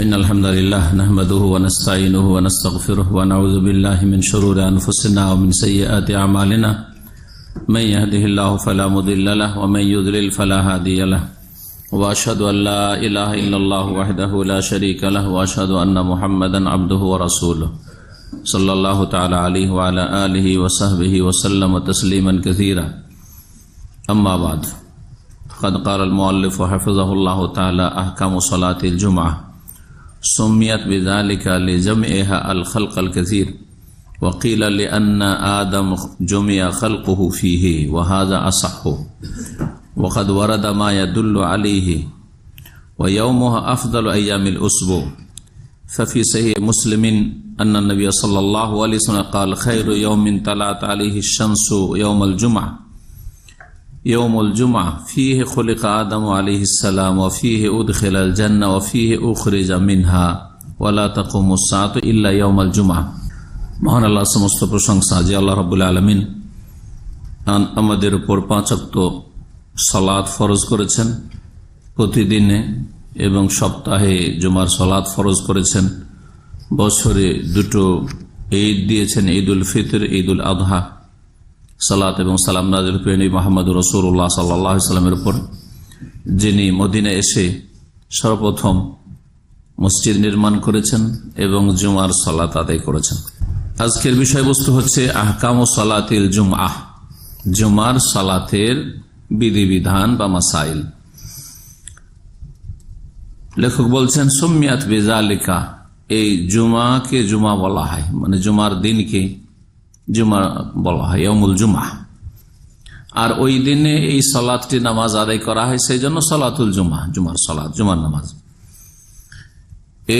إن الحمد لله نحمده ونستعينه ونستغفره ونعوذ بالله من شرور أنفسنا ومن سيئات أعمالنا من يهده الله فلا مضل له ومن يضلل فلا هادي له وأشهد أن لا إله إلا الله وحده لا شريك له وأشهد أن محمدا عبده ورسوله صلى الله تعالى عليه وعلى آله وصحبه وسلم تسليما كثيرا أما بعد قد قال المؤلف حفظه الله تعالى أحكام صلاة الجمعة سميت بذلك لجمعها الخلق الكثير وقيل لأن آدم جمع خلقه فيه وهذا أصح وقد ورد ما يدل عليه ويومها أفضل أيام الأسبوع ففي صحيح مسلم أن النبي صلى الله عليه وسلم قال خير يوم طلعت عليه الشمس يوم الجمعة فيه خلق آدم عليه السلام وفيه أدخل الجنة وفيه أخرج منها ولا تقوم الساعة إلا يوم الجمعة মহান আল্লাহ সমস্ত প্রশংসা যে আল্লাহ রাব্বুল আলামিন আমাদের উপর 5 ওয়াক্ত সালাত ফরজ করেছেন প্রতিদিনে এবং সপ্তাহে জুমার সালাত ফরজ করেছেন, বছরে দুটো ঈদ দিয়েছেন, ঈদুল ফিতর, ঈদুল আযহা। সালাত এবং সালাম নাযিল করেন মুহাম্মদুর রাসূলুল্লাহ সাল্লাল্লাহু আলাইহি ওয়াসাল্লামের উপর, যিনি মদিনায় এসে সর্বপ্রথম মসজিদ নির্মাণ করেছেন এবং জুমার সালাত আদায় করেছেন। আজকের বিষয়বস্তু হচ্ছে আহকামু সালাতিল জুমআহ, জুমার সালাতের বিধিবিধান বা মাসাইল। লেখক বলছেন সুম্মিয়াত বিযালিকা, এই জুমাকে জুমা বলা হয়, মানে জুমার দিনকে জুমা বলা হয়, ইয়াউমুল জুমআহ। আর ওই দিনে এই সালাতটি নামাজ আদায় করা হয়, সেই জন্য সালাতুল জুমা, জুমার সালাত, জুমার নামাজ।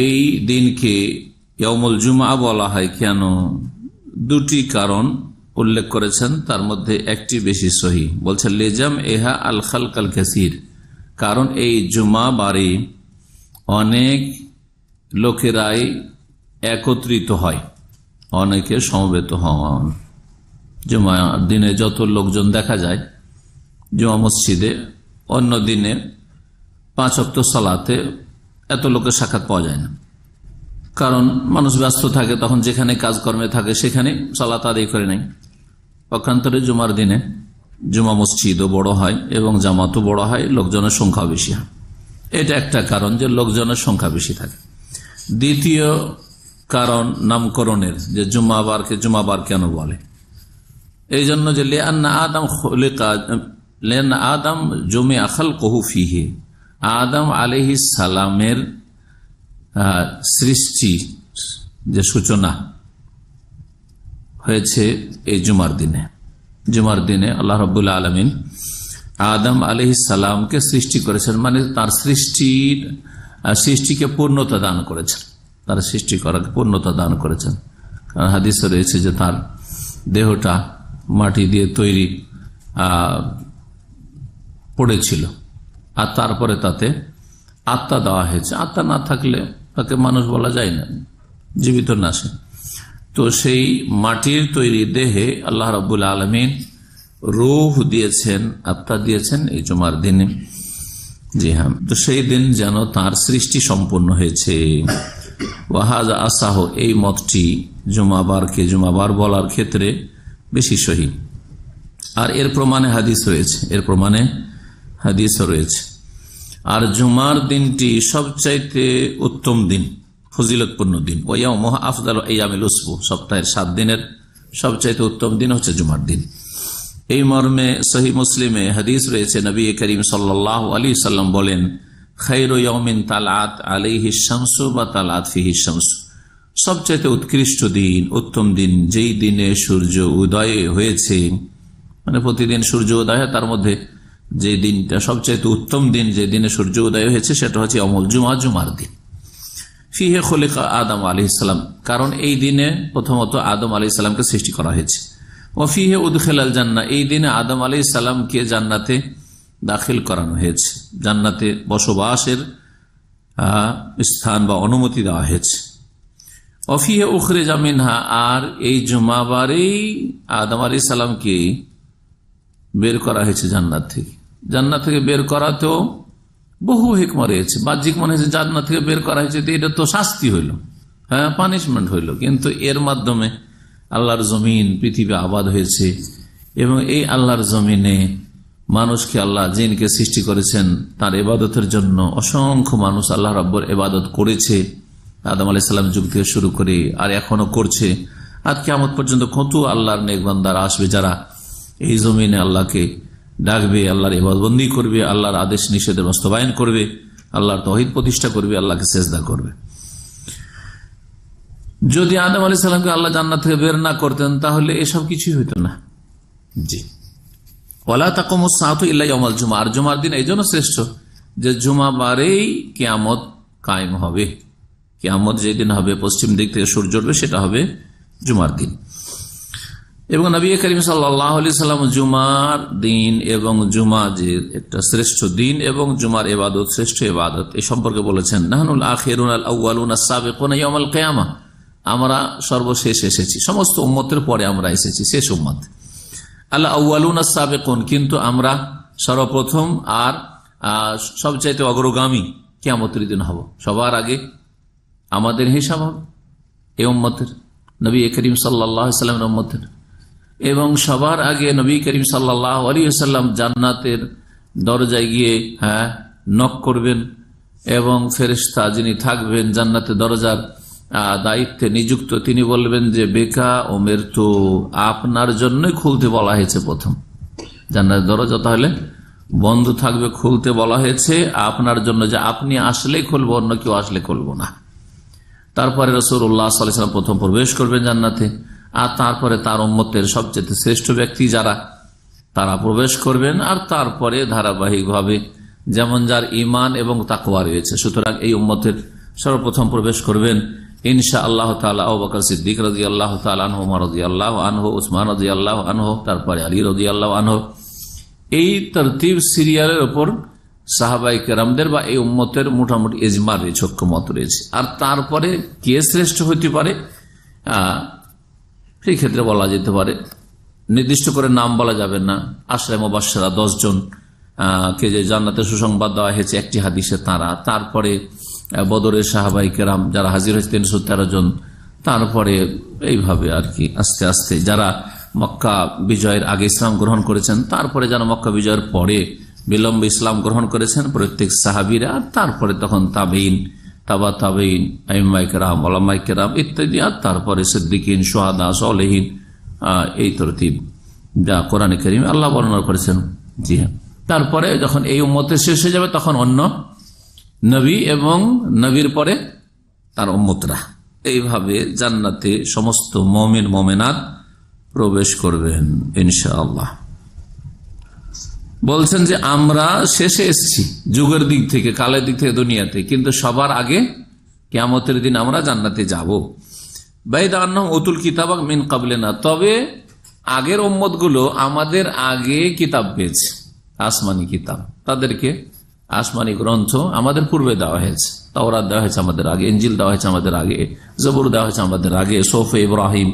এই দিনকে ইয়াউমুল জুমআ বলা হয় কেন? দুটি কারণ উল্লেখ করেছেন, তার মধ্যে একটি বেশি সহি। বলছেন লিজাম এহা আল খালকাল কাসীর, কারণ এই জুমা বারে অনেক লোকেরাই একত্রিত হয়, অনেকে সমবেত হন। জুমা দিনে যত লোকজন দেখা যায় জুমা মসজিদে, অন্য দিনে 5 ওয়াক্ত সালাতে এত লোকের সাক্ষাৎ পাওয়া যায় না, কারণ মানুষ ব্যস্ত থাকে, তখন যেখানে কাজকর্মে থাকে সেখানে সালাত আদায় করে নেয়। পক্ষান্তরে জুমার দিনে জুমা মসজিদও বড় হয় এবং জামাতও বড় হয়, লোকজনের সংখ্যা বেশি হয়। এটা একটা কারণ যে লোকজনের সংখ্যা বেশি থাকে। দ্বিতীয় কারণ নামকরণের, যে জুমাবারকে জুমাবার কেন বলে, এই জন্য যে আদম জুমিআ খালকুহু ফীহি, আদম আলাইহিস সালামের সৃষ্টি যে সূচনা হয়েছে এই জুমার দিনে। জুমার দিনে আল্লাহ রাব্বুল আলামিন আদম আলাইহিস সালামকে সৃষ্টি করেছেন, মানে তার সৃষ্টিকে পূর্ণতা দান করেছেন, তার সৃষ্টি করাকে পূর্ণতা দান করেছেন। কারণ হাদিসে রয়েছে যে তার দেহটা মাটি দিয়ে তৈরি পড়েছিল, আর তারপরে তাতে আত্মা দেওয়া হয়েছে। আত্মা না থাকলে তাকে মানুষ বলা যায় না, জীবিত না সে। তো সেই মাটির তৈরি দেহে আল্লাহ রাব্বুল আলামিন রূহ দিয়েছেন, আত্মা দিয়েছেন এই জুমার দিনে। জি হ্যাঁ, তো সেই দিন যেন তার সৃষ্টি সম্পূর্ণ হয়েছে। ওয়াহাজা আসাহ, এই মতটি জুমাবারকে জুমাবার বলার ক্ষেত্রে বেশি সহি। আর এর প্রমাণে হাদিস রয়েছে, এর প্রমাণে হাদিসও রয়েছে। আর জুমার দিনটি সবচাইতে উত্তম দিন, ফজিলতপূর্ণ দিন। ওয়ায়াউমুহা আফদালু আইয়ামিল উসবু, সপ্তাহের 7 দিনের সবচাইতে উত্তম দিন হচ্ছে জুমার দিন। এই মর্মে সহিহ মুসলিমে হাদিস রয়েছে, নবী করিম সাল্লাল্লাহু আলাইহি সাল্লাম বলেন খায়রু ইয়াউমিন তালাত আলাইহিস শামসু ওয়া তালাত ফিহিস শামসু, সবচাইতে উৎকৃষ্ট দিন, উত্তম দিন, যেই দিনে সূর্য উদয় হয়েছে, মানে প্রতিদিন সূর্য উদয় হয়, তার মধ্যে যে দিনটা সবচাইতে উত্তম দিন, যে দিনে সূর্য উদয় হয়েছে, সেটা হচ্ছে ইয়াউমুল জুমআ, জুমার দিন। ফিহি খুলিকা আদম আলাইহিস সালাম, কারণ এই দিনে প্রথমত আদম আলাইহিস সালামকে সৃষ্টি করা হয়েছে। ওয়া ফিহি উদখিলাল জান্নাহ, এই দিনে আদম আলাইহিস সালামকে জান্নাতে দাখিল করানো হয়েছে, জান্নাতে বসবাসের স্থান বা অনুমতি দেওয়া হয়েছে। ওয়া ফিহি উখরিজা মিনহা, আর এই জুমাবারেই আদম আলাইহিস সালামকে বের করা হয়েছে জান্নাত থেকে। জান্নাত থেকে বের করাতেও বহু হিকমা রয়েছে। বাহ্যিক মনে হয়েছে জান্নাত থেকে বের করা হয়েছে, এটা তো শাস্তি হইল, হ্যাঁ পানিশমেন্ট হইল, কিন্তু এর মাধ্যমে আল্লাহর জমিন পৃথিবী আবাদ হয়েছে এবং এই আল্লাহর জমিনে মানুষকে আল্লাহ জিনকে সৃষ্টি করেছেন তার ইবাদতের জন্য। অসংখ্য মানুষ আল্লাহ রাব্বুর ইবাদত করেছে, আদম আলাইহিস সালাম যুগ থেকে শুরু করে আর এখনো করছে। আর কিয়ামত পর্যন্ত কত আল্লাহর নেক বান্দারা আসবে যারা এই জমিনে আল্লাহকে ডাকবে, আল্লাহর ইবাদতবন্দি করবে, আল্লাহর আদেশ নিষেধের বাস্তবায়ন করবে, আল্লাহর তাওহীদ প্রতিষ্ঠা করবে, আল্লাহকে সিজদা করবে। যদি আদম আলাইহিস সালামকে আল্লাহ জান্নাত থেকে বের না করতেন তাহলে এসব কিছুই হইতো না। জি, ওয়ালা তাকুমুস সাআতু ইল্লা ইয়াউমাল জুমআ, আর জুমার দিন এই জন্য শ্রেষ্ঠ যে জুমা বারেই কিয়ামত কায়েম হবে। কিয়ামত যেদিন হবে, পশ্চিম দিক থেকে সূর্য উঠবে, সেটা হবে জুমার দিন। এবং নবী করিম সাল্লাল্লাহু আলাইহি সাল্লাম জুমার দিন এবং জুমা যে একটা শ্রেষ্ঠ দিন এবং জুমার ইবাদত শ্রেষ্ঠ ইবাদত এই সম্পর্কে বলেছেন, নাহনুল আখিরুনাল আউয়ালুনা সাবিকুনা ইয়াউমাল কিয়ামা, আমরা সর্বশেষ এসেছি, সমস্ত উম্মতের পরে আমরা এসেছি, শেষ উম্মত। আল আউয়ালুনা সাবিকুন, কিন্তু আমরা সর্বপ্রথম আর সবচাইতে অগ্রগামী কিয়ামতের দিন হব। সবার আগে আমাদের হিসাব হবে এই উম্মতের, নবী করিম সাল্লাল্লাহু আলাইহি সাল্লামের উম্মতের। এবং সবার আগে নবী করিম সাল্লাল্লাহু আলাইহি ওয়াসাল্লাম জান্নাতের দরজায় গিয়ে নক করবেন এবং ফেরেশতা যিনি থাকবেন জান্নাতের দরজার দায়িত্বে নিযুক্ত, তিনি বলবেন যে বেকা ওমের তো আপনার জন্যই খুলতে বলা হয়েছে। প্রথম জান্নাতের দরজা তাহলে বন্ধ থাকবে, খুলতে বলা হয়েছে আপনার জন্য, যে আপনি আসলেই খুলবো, অন্য কেউ আসলে খুলবো না। তারপরে রাসূলুল্লাহ সাল্লাল্লাহু আলাইহি ওয়াসাল্লাম প্রথম প্রবেশ করবেন জান্নাতে, আর তারপরে তার উম্মতের সবচেয়ে শ্রেষ্ঠ ব্যক্তি যারা তারা প্রবেশ করবেন, আর তারপরে ধারাবাহিকভাবে যেমন যার ঈমান এবং তাকওয়া রয়েছে। সুতরাং এই উম্মতের সর্বপ্রথম প্রবেশ করবেন ইনশাআল্লাহ তাআলা আবু বকর সিদ্দিক রাদিয়াল্লাহু তাআলা আনহু, ওমর রাদিয়াল্লাহু আনহু, উসমান রাদিয়াল্লাহু আনহু, তারপরে আলী রাদিয়াল্লাহু আনহু। এই তরতিব সিরিয়ালের উপর সাহাবায়ে কেরামদের বা এই উম্মতের মোটামুটি ইজমা রয়েছে, ঐক্যমত রয়েছে। আর তারপরে কে শ্রেষ্ঠ হতে পারে সেই ক্ষেত্রে বলা যেতে পারে, নির্দিষ্ট করে নাম বলা যাবে না। আশরায়ে মুবাশশারা 10 জন কে যে জান্নাতের সুসংবাদ দেওয়া হয়েছে একটি হাদিসে তারা, তারপরে বদরের সাহাবায়ে কেরাম যারা হাজির হয়েছে 313 জন, তারপরে এইভাবে আর কি আস্তে আস্তে যারা মক্কা বিজয়ের আগে ইসলাম গ্রহণ করেছেন, তারপরে যারা মক্কা বিজয়ের পরে বিলম্বে ইসলাম গ্রহণ করেছেন প্রত্যেক সাহাবীরা, আর তারপরে তখন তাবেঈন, তাবা তাবেঈন, আইম্মায়ে কেরাম, উলামায়ে কেরাম ইত্যাদি, আর তারপরে সিদ্দিকিন, শুহাদা, সালেহিন, এই তরতিব যা কোরআনে কারীমে আল্লাহ বর্ণনা করেছেন। জি হ্যাঁ, তারপরে যখন এই উম্মতের শেষ হয়ে যাবে তখন অন্য নবী এবং নবীর পরে তার উম্মতরা, এইভাবে জান্নাতে সমস্ত মুমিন মুমিনাত প্রবেশ করবেন ইনশাআল্লাহ। বলছেন যে আমরা শেষে এসেছি যুগের দিক থেকে, কালের দিক থেকে, দুনিয়াতে, কিন্তু সবার আগে কিয়ামতের দিন আমরা জান্নাতে যাব। বাইদা আন্নাহুম উতুল কিতাবা মিন ক্বাবলিনা, তবে আগের উম্মতগুলো আমাদের আগে কিতাব পেয়েছে, আসমানি কিতাব, তাদেরকে আসমানি গ্রন্থ আমাদের পূর্বে দেওয়া হয়েছে। তাওরাত দেওয়া হয়েছে আমাদের আগে, ইনজিল দেওয়া হয়েছে আমাদের আগে, জবুর দেওয়া হয়েছে আমাদের আগে, সৌফে ইব্রাহিম,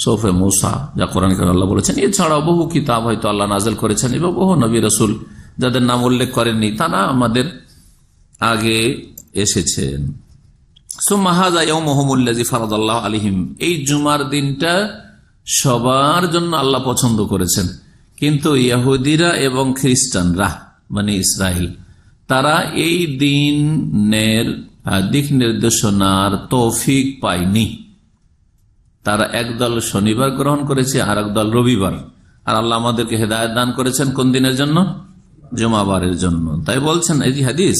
সৌফে মূসা, যা কোরআনে কারীমে আল্লাহ বলেছেন। এছাড়াও বহু কিতাব হয়তো আল্লাহ নাযিল করেছেন এবং বহু নবী রাসূল যাদের নাম উল্লেখ করেননি তারা আমাদের আগে এসেছেন। সুম্মা হাযা ইয়াউমুহুমুল্লাযী ফারাদাল্লাহু আলাইহিম, এই জুমার দিনটা সবার জন্য আল্লাহ পছন্দ করেছেন, কিন্তু ইহুদিরা এবং খ্রিস্টানরা মানে ইসরায়েল, তারা এই দিনের দিক নির্দেশনার তৌফিক পায়নি। তারা একদল শনিবার গ্রহণ করেছে আর একদল রবিবার, আর আল্লাহ আমাদেরকে হেদায়েত দান করেছেন কোন দিনের জন্য? জুমাবারের জন্য। তাই বলছেন এই হাদিস,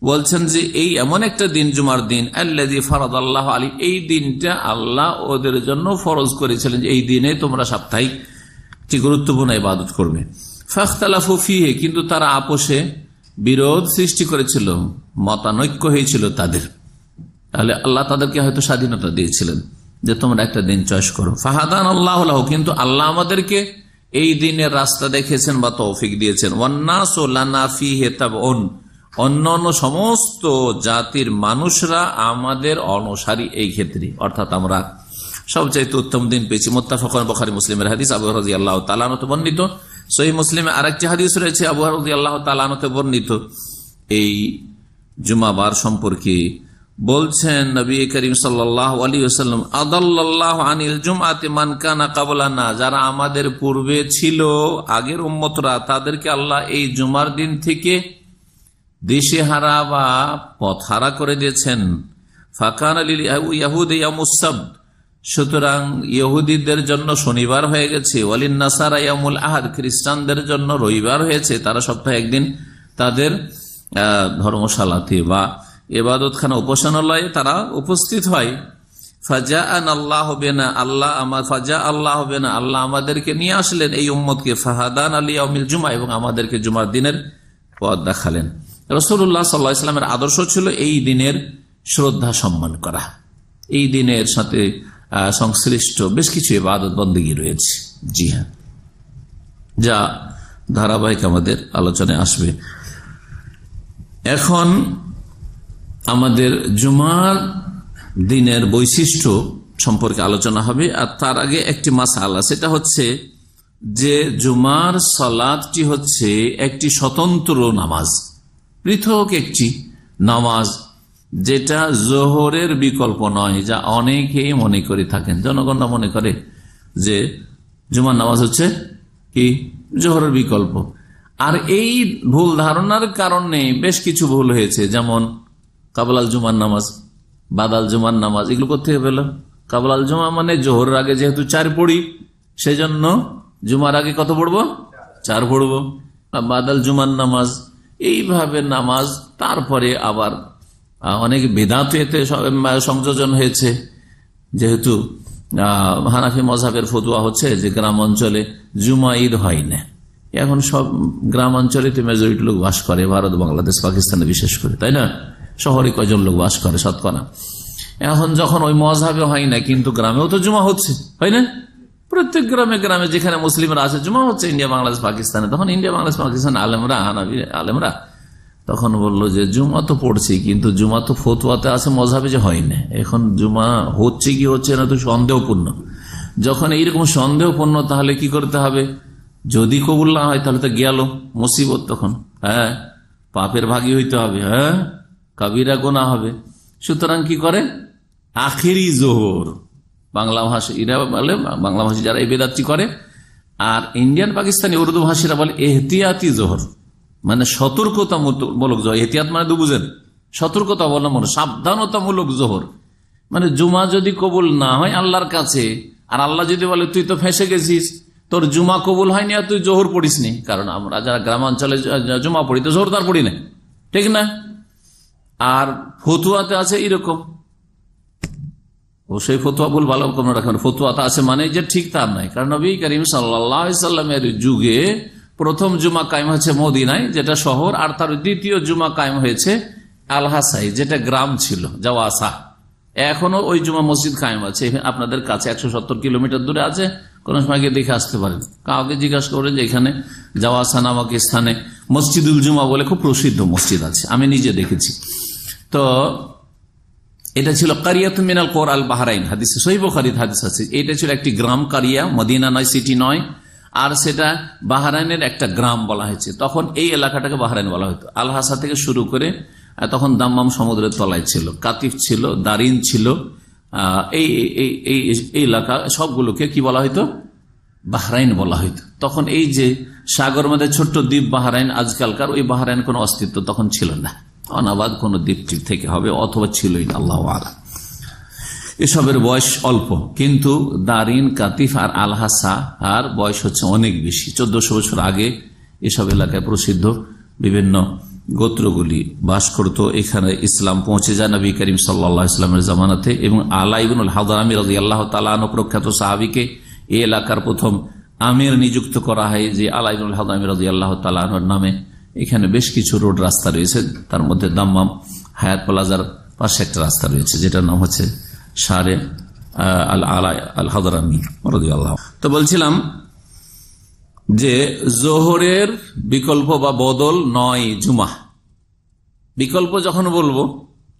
বলছেন যে এই এমন একটা দিন জুমার দিন আল্লাযী ফারাদাল্লাহু আলাইহিম, এই দিনটা আল্লাহ ওদের জন্য ফরজ করেছিলেন যে এই দিনে তোমরা সাপ্তাহিক গুরুত্বপূর্ণ ইবাদত করবে। ফাখতালাফু ফীহি, কিন্তু তারা আপোষে বিরোধ সৃষ্টি করেছিল, মতানৈক্য হয়েছিল তাদের। তাহলে আল্লাহ তাদেরকে হয়তো স্বাধীনতা দিয়েছিলেন যে তোমরা একটা দিন চয়েস করো। ফাহাদানাল্লাহু লাহু, কিন্তু আল্লাহ আমাদেরকে এই দিনের রাস্তা দেখিয়েছেন বা তৌফিক দিয়েছেন। ওয়ান্নাসু লানা ফীহি তাবউন, অন্যান্য সমস্ত জাতির মানুষরা আমাদের অনুসারী এই ক্ষেত্রে, অর্থাৎ আমরা সবচাইতে উত্তম দিন পেয়েছি। মুত্তাফাকুন বুখারী মুসলিমের হাদিস, আবু হুরায়রা রাদিয়াল্লাহু তাআলা আনহু বর্ণিত। সহিহ মুসলিমে আরেকটি হাদিস রয়েছে আবু হুরায়রা রাদিয়াল্লাহু তাআলা আনহু বর্ণিত, এই জুমাবার সম্পর্কে বলছেন নবী করিম সাল্লাল্লাহু আলাইহি ওয়াসাল্লাম, আদাল্লাল্লাহু আনিল জুমআতি মান কানা ক্বাবলানা, যারা আমাদের পূর্বে ছিল, আগের উম্মতরা, তাদেরকে আল্লাহ এই জুমার দিন থেকে দিশেহারা বা পথহারা করে দিয়েছেন। ফাকানা লিল ইয়াহুদি ইয়াউমুস সাbt, সুতরাং ইহুদিদের জন্য শনিবার হয়ে গেছে। ওয়ালিন নাসারা ইয়াউমুল আহাদ, খ্রিস্টানদের জন্য রবিবার হয়েছে। তারা সপ্তাহে একদিন তাদের ধর্মশালাতে বা ইবাদতখানা উপাসনালয়ে তারা উপস্থিত হয়। আল্লাহ আমাদেরকে নিয়ে আসলেন এই উম্মতকে, ফাহাদান আলী ইয়াউমিল জুমা, এবং আমাদেরকে জুমার দিনের পথ দেখালেন। রাসূলুল্লাহ সাল্লাল্লাহু আলাইহি ওয়াসাল্লামের আদর্শ ছিল এই দিনের শ্রদ্ধা সম্মান করা। এই দিনের সাথে সংশ্লিষ্ট বেশ কিছু ইবাদত বন্দেগী রয়েছে, জি হ্যাঁ, যা ধারাবাহিক আমাদের আলোচনায় আসবে। এখন আমাদের জুমার দিনের বৈশিষ্ট্য সম্পর্কে আলোচনা হবে। আর তার আগে একটি মাসআলা, সেটা হচ্ছে যে জুমার সালাতটি হচ্ছে একটি স্বতন্ত্র নামাজ, পৃথক একটি নামাজ, যেটা জোহরের বিকল্প নয়, যা অনেকেই মনে করে থাকেন। জনগণরা মনে করে যে জুমার নামাজ হচ্ছে কি জোহরের বিকল্প। আর এই ভুল ধারণার কারণে বেশ কিছু ভুল হয়েছে, যেমন কাবলাল জুমার নামাজ, বাদাল জুমার নামাজ, এগুলো কোথেকে পেল? কাবলাল জুমা মানে জোহরের আগে যেহেতু 4 পড়ি, সেই জন্য জুমার আগে কত পড়বো? 4 পড়বো। বাদাল জুমার নামাজ, এইভাবে নামাজ। তারপরে আবার অনেক বেদাত এতে সংযোজন হয়েছে, যেহেতু হানাফি মযহাবের ফতোয়া হচ্ছে যে গ্রাম অঞ্চলে জুমা ঈদ হয় না। এখন সব গ্রাম অঞ্চলে মেজরিটি লোক বাস করে, ভারত, বাংলাদেশ, পাকিস্তানে বিশেষ করে, তাই না? শহরে কয়জন লোক বাস করে, শতকরা। এখন যখন ওই মযহাবে হয় না, কিন্তু গ্রামেও তো জুমা হচ্ছে, হয় না? প্রত্যেক গ্রামে গ্রামে যেখানে মুসলিমরা আছে জুমা হচ্ছে, ইন্ডিয়া, বাংলাদেশ, পাকিস্তানে। তখন ইন্ডিয়া, বাংলাদেশ, পাকিস্তান আলেমরা, হানাফি আলেমরা তখন বললো যে জুমা তো পড়ছি, কিন্তু জুমা তো ফতোয়াতে আছে, মযহাবে যে হয় না। এখন জুমা হচ্ছে কি হচ্ছে না তো সন্দেহপূর্ণ। যখন এইরকম সন্দেহপূর্ণ, তাহলে কি করতে হবে? যদি কবুল না হয় তাহলে তো গেল মুসিবত, তখন হ্যাঁ পাপের ভাগী হইতে হবে, হ্যাঁ কাবিরা গুনাহ হবে। সুতরাং কি করে? আখেরি জোহর, বাংলা ভাষী এরা বলে, বাংলা ভাষী যারা এই বেদাতটি করে, আর ইন্ডিয়ান পাকিস্তানি উর্দু ভাষীরা বলে এহতিয়াতি জোহর, মানে সতর্কতামূলক জোহর। এহতিয়াত মানে তো বুঝেন, সতর্কতা অবলম্বন, সাবধানতামূলক জোহর। মানে জুমা যদি কবুল না হয় আল্লাহর কাছে, আর আল্লাহ যদি বলে তুই তো ফেঁসে গেছিস, তোর জুমা কবুল হয়নি আর তুই জোহর পড়িস নি, কারণ আমরা যারা গ্রামাঞ্চলে জুমা পড়ি তো জোহর তার পড়ি না, ঠিক না? আর ফতুয়াতে আছে এরকম, ও সেই ফতুয়া ভুল ভালো কোনো রাখবেন। ফতুয়াতে আছে মানে যে ঠিক তার নাই, কারণ নবী করিম সাল্লাল্লাহু আলাইহি সাল্লামের যুগে প্রথম জুমা কায়েম হয়েছে মদিনায়, যেটা শহর, আর তার দ্বিতীয় জুমা কায়েম হয়েছে আল-হাসাই, যেটা গ্রাম ছিল, জাওয়াসা। এখনো ওই জুমা মসজিদ কায়েম আছে আপনাদের কাছে, 170 কিলোমিটার দূরে আছে। কোন সময় গিয়ে দেখে আসতে পারেন, কাউকে জিজ্ঞাসা করে যে এখানে জাওয়াসা নামক স্থানে মসজিদুল জুমা বলে খুব প্রসিদ্ধ মসজিদ আছে, আমি নিজে দেখেছি। তো এটা ছিল কারিয়াতুন মিনাল কোর আল বাহরাইন, হাদিসে সহিহ বুখারীর হাদিস আছে। এটা ছিল একটি গ্রাম, কারিয়া, মদিনা নয়, সিটি নয়, আর সেটা বাহরাইনের একটা গ্রাম বলা হয়েছে। তখন এই এলাকাটাকে বাহরাইন বলা হতো। আল হাসা থেকে শুরু করে তখন দাম্মাম সমুদ্রের তলায় ছিল, কাতিফ ছিল, দারিন ছিল, এই এলাকা সবগুলোকে কি বলা হইতো? বাহরাইন বলা হইতো। তখন এই যে সাগর মধ্যে ছোট্ট দ্বীপ বাহরাইন, আজকালকার ওই বাহরাইন কোনো অস্তিত্ব তখন ছিল না, অনাবাদ কোন দ্বীপ টিপ থেকে হবে, অথবা ছিলই না, আল্লাহু আ'লাম। এসবের বয়স অল্প, কিন্তু দারিন, কাতিফ আর আল হাসা আর বয়স হচ্ছে অনেক বেশি। 1400 বছর আগে এসব এলাকায় প্রসিদ্ধ বিভিন্ন গোত্রগুলি বাস করত। এখানে ইসলাম পৌঁছে যায় নবী করিম সাল্লাল্লাহু আলাইহি ওয়াসাল্লামের জামানাতে, এবং আলা ইবনুল হাদরামি রাদিয়াল্লাহু তাআলা আনহু প্রখ্যাত সাহাবীকে এই এলাকার প্রথম আমির নিযুক্ত করা হয়, যে আলা ইবনুল হাদরামি রাদিয়াল্লাহু তাআলা আনহুর নামে। এখানে বেশ কিছু রোড রাস্তা রয়েছে, তার মধ্যে দাম্মাম হায়াত প্লাজার পাশে একটা রাস্তা রয়েছে, যেটার নাম হচ্ছে শারে আল হাদরামি রাদিয়াল্লাহু। তো বলছিলাম যে জোহরের বিকল্প বা বদল নয় জুমা। বিকল্প যখন বলবো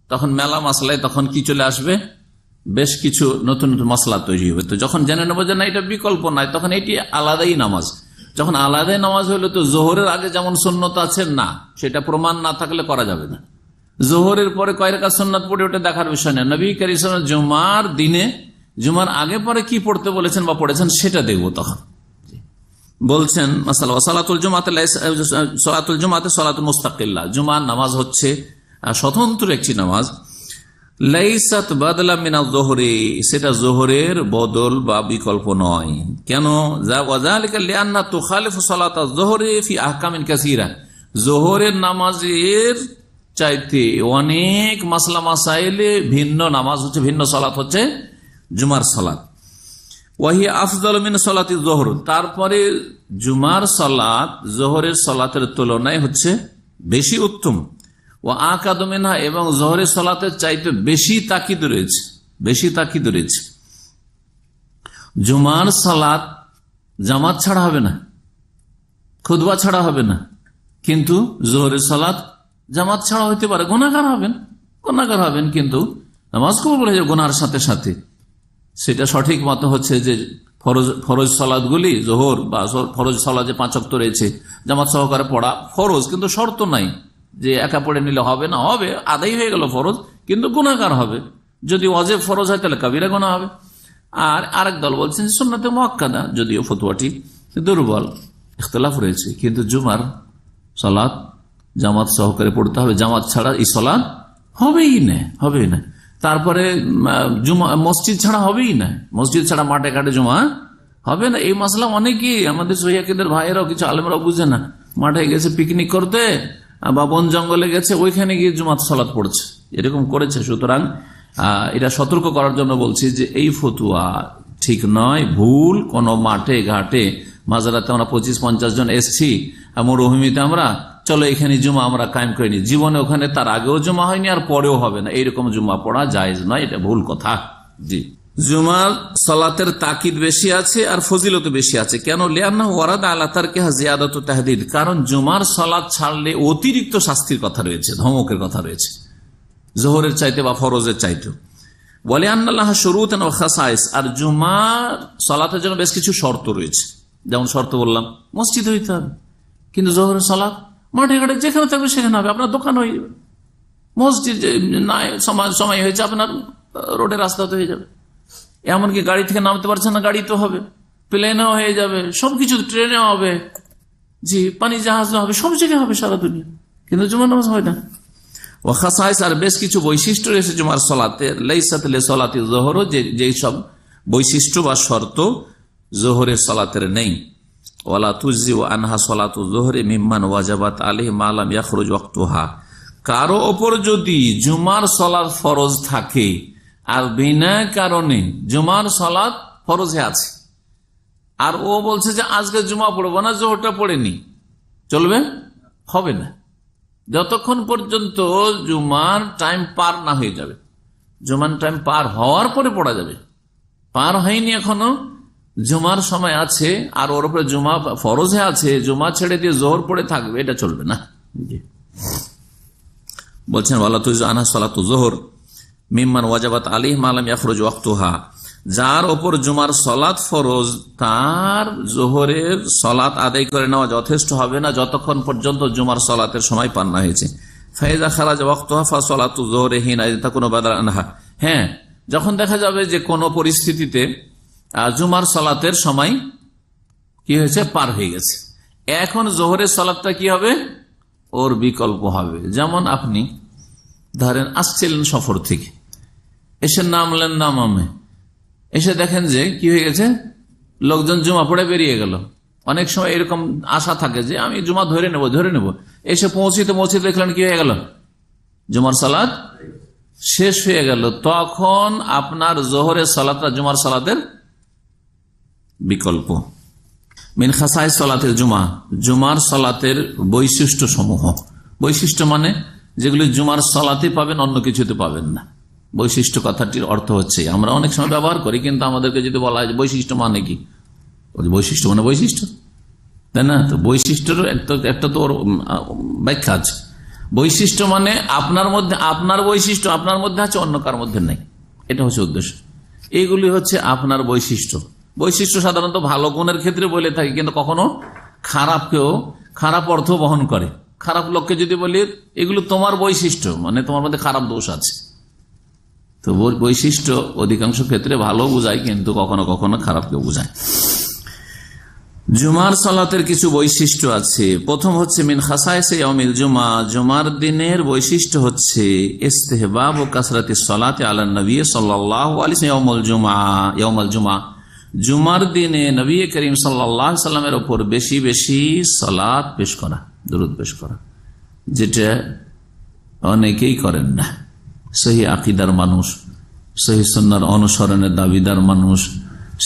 তখন মেলা মাসলায় তখন কি চলে আসবে? বেশ কিছু নতুন নতুন মশলা তৈরি হবে। তো যখন জেনে নেবো যে না এটা বিকল্প নয়, তখন এটি আলাদাই নামাজ। যখন আলাদাই নামাজ হইলো তো জোহরের আগে যেমন সুন্নত আছে না, সেটা প্রমাণ না থাকলে করা যাবে না। জোহরের পরে কয় রাকাত সুন্নাত পড়ে ওটা দেখার বিষয় না। নবী কারীম সাল্লাল্লাহু আলাইহি ওয়াসাল্লাম জুমার দিনে জুমার আগে পরে কি পড়তে বলেছেন বা পড়েছেন সেটা দেখবো তখন। বলছেন সালাতুল জুমাতে সালাতুল মুস্তাকিল্লাহ, জুমার নামাজ হচ্ছে স্বতন্ত্র একটি নামাজ। লাইসাত বাদলা মিনা যোহরি, সেটা যোহরের বদল বা বিকল্প নয়। কেন? ওয়াযালিকা লিআন্না তুখালিফু সালাতাজ যোহরি ফি আহকামিন কাসীরা, যোহরের নামাজের চাইতে অনেক মাসলা মাসাইলে ভিন্ন নামাজ হচ্ছে, ভিন্ন সালাত হচ্ছে জুমার সালাত। ওয়াহিয়া আফদালু মিন সালাতি যোহর, তারপরে জুমার সালাত যোহরের সালাতের তুলনায় হচ্ছে বেশি উত্তম। ও আকাদু মিনহা, এবং যোহরের সালাতের চাইতে বেশি তাকিদ রয়েছে, বেশি তাকিদ রয়েছে। জুমার সালাত জামাত ছাড়া হবে না, খুতবা ছাড়া হবে না, কিন্তু যোহরের সালাত জামাত ছাড়া হইতে পারে, গুনাহগার হবেন কিন্তু নামাজ কবুল হয়ে যাবে গুনার সাথে সাথে। সেটা সঠিক মত হচ্ছে যে ফরজ সালাদগুলি, জোহর বা ফরজ সালাদ যে 5 ওয়াক্ত রয়েছে জামাত সহকারে পড়া ফরজ, কিন্তু শর্ত নাই যে একা পড়ে নিলে হবে না, হবে আদায় হয়ে গেল ফরজ, কিন্তু গুনাহগার হবে। যদি ওয়াজিব ফরজ হয় তাহলে কাবিরা গুনাহ হবে। আর আরেক দল বলছেন সুন্নাতে মুআক্কাদা, যদিও ফতোয়াটি দুর্বল, ইখতিলাফ রয়েছে, কিন্তু জুমার সালাত জামাত সহকারে পড়তে হবে, জামাত ছাড়া এই সালাত হবেই না। তারপরে মসজিদ ছাড়া হবেই না, মসজিদ ছাড়া মাঠে ঘাটে জমা হবে না। এই মাসলা অনেকেই আমাদের সহিদের ভাইয়েরাও, কিছু আলেমরাও বুঝে না, মাঠে গেছে পিকনিক করতে বা বন জঙ্গলে গেছে, ওইখানে গিয়ে জুমাত সালাত পড়ছে, এরকম করেছে। সুতরাং এটা সতর্ক করার জন্য বলছি যে এই ফতুয়া ঠিক নয়, ভুল। কোন মাঠে ঘাটে মাজারাতে আমরা 25-50 জন এসছি, মরুভূমিতে আমরা, চলো এখানে জুমা আমরা কায়েম করিনি, জীবনে ওখানে তার আগেও জমা হয়নি আর পরেও হবে না, এইরকম জুমা পড়া জায়েজ নয়, এটা ভুল কথা। জি, জুমার সালাতের তাকিদ বেশি আছে আর ফজিলত বেশি আছে। কেন? লিআন্না ওয়ারাদা আলা তারকিহা জিয়াদাতু তাহদিদ, কারণ জুমার সালাত ছাড়লে অতিরিক্ত শাস্তির কথা রয়েছে, ধমকের কথা রয়েছে, যোহরের চাইতে বা ফরজের চাইতে। ওয়ালি আন্নাল্লাহ শুরুতান ওয়া খাসাইস, আর জুমার সালাতের জন্য বেশ কিছু শর্ত রয়েছে। যেমন শর্ত বললাম, মসজিদ হইতে হবে, কিন্তু যোহরের সালাত মাঠে ঘাটে যেখানে থাকবে সেখানে হবে, আপনার দোকান হয়ে যাবে। মসজিদ নাই সময় হয়েছে, আপনার রোডের রাস্তাতে হয়ে যাবে। এমনকি গাড়ি থেকে নামতে পারছেন না, গাড়ি তো হবে, প্লেনেও হয়ে যাবে, সবকিছু, ট্রেনেও হবে, জি, পানি জাহাজও হবে, সব জায়গায় হবে সারা দুনিয়া, কিন্তু জুমার নামাজ হয় না। ও খাসাইস, আর বেশ কিছু বৈশিষ্ট্য রয়েছে জুমার সালাতের, লাইসাত লিসালাতি যোহর, যেই সব বৈশিষ্ট্য বা শর্ত যোহরের সালাতের নেই। ওয়ালা তুজিউ আনহা সালাতু যোহরি মিম্মান ওয়াজাবাত আলাইহি মা লাম ইয়াখরুজ ওয়াক্তুহা, কারো ওপর যদি জুমার সালাত ফরজ থাকে আর বিনা কারণে জুমার সালাত ফরজে আছে, আর ও বলছে যে আজকে জুমা পড়বো না, জোহরটা পড়েনি, চলবে? হবে না, যতক্ষণ পর্যন্ত জুমার টাইম পার না হয়ে যাবে। জুমার টাইম পার হওয়ার পরে পড়া যাবে, পার হয়নি এখনো, জুমার সময় আছে আর ওর উপরে জুমা ফরজে আছে, জুমা ছেড়ে দিয়ে জোহর পড়ে থাকবে, এটা চলবে না। বলছেন ওয়ালা তুজিউ আনহা সালাতু যোহর মিম্মান ওয়াজাবাত আলাইহি মা লাম ইয়াখরুজ ওয়াক্তুহা, যার ওপর জুমার সালাত ফরজ তার জোহরের সালাত আদায় করে নেওয়া যথেষ্ট হবে না যতক্ষণ পর্যন্ত জুমার সালাতের সময় পার না হয়েছে। ফাইজা খারাজ ওয়াক্তুহা ফাসালাতু যোহরি হিনা তাকুনু বাদাল আনহা, হ্যাঁ, যখন দেখা যাবে যে কোন পরিস্থিতিতে জুমার সালাতের সময় কি হয়েছে, পার হয়ে গেছে, এখন জোহরের সালাতটা কি হবে, ওর বিকল্প হবে। যেমন আপনি ধরেন আসছিলেন সফর থেকে, এসে নামলেন দামামে, এসে দেখেন যে কি হয়ে গেছে, লোকজন জুমা পড়ে বেরিয়ে গেল। অনেক সময় এরকম আশা থাকে যে আমি জুমা ধরে নেব, এসে পৌঁছিতে দেখলেন কি হয়ে গেল, জুমার সালাত শেষ হয়ে গেল। তখন আপনার জোহরের সালাতটা জুমার সালাতের বিকল্প। মিন খাসাইস সালাতের জুমা, জুমার সালাতের বৈশিষ্ট্য সমূহ, বৈশিষ্ট্য মানে যেগুলি জুমার সালাতে পাবেন, অন্য কিছুতে পাবেন না। বৈশিষ্ট্য কথাটির অর্থ হচ্ছে, আমরা অনেক সময় ব্যবহার করি, কিন্তু আমাদেরকে যদি বলা হয় বৈশিষ্ট্য মানে কি, বৈশিষ্ট্য মানে বৈশিষ্ট্য, তাই না? তো বৈশিষ্ট্যের একটা তো ব্যাখ্যা আছে। বৈশিষ্ট্য মানে আপনার মধ্যে, আপনার বৈশিষ্ট্য আপনার মধ্যে আছে, অন্য কার মধ্যে নেই, এটা হচ্ছে উদ্দেশ্য। এইগুলি হচ্ছে আপনার বৈশিষ্ট্য। বৈশিষ্ট্য সাধারণত ভালো গুণের ক্ষেত্রে বলে থাকি, কিন্তু কখনো খারাপকেও খারাপ অর্থ বহন করে। খারাপ লোককে যদি বলি এগুলো তোমার বৈশিষ্ট্য, মানে তোমার মধ্যে খারাপ দোষ আছে, তো বৈশিষ্ট্য অধিকাংশ ক্ষেত্রে ভালো বোঝায়, কিন্তু কখনো কখনো খারাপকেও বোঝায়। জুমার সালাতের কিছু বৈশিষ্ট্য আছে। প্রথম হচ্ছে মিন খাসায়েসে ইয়াউমিল জুমা, জুমার দিনের বৈশিষ্ট্য হচ্ছে ইস্তেহবাব ও কাসরাতি সালাতে আলা নবী সাল্লাল্লাহু আলাইহি ইয়াউমুল জুমা, জুমার দিনে নবী করিম সাল্লাল্লাহু আলাইহি সাল্লামের উপর বেশি বেশি সালাত পেশ করা, দুরূদ পেশ করা, যেটা অনেকেই করেন না। সহি আকীদার মানুষ, সহি সুন্নাহর অনুসরণের দাবিদার মানুষ,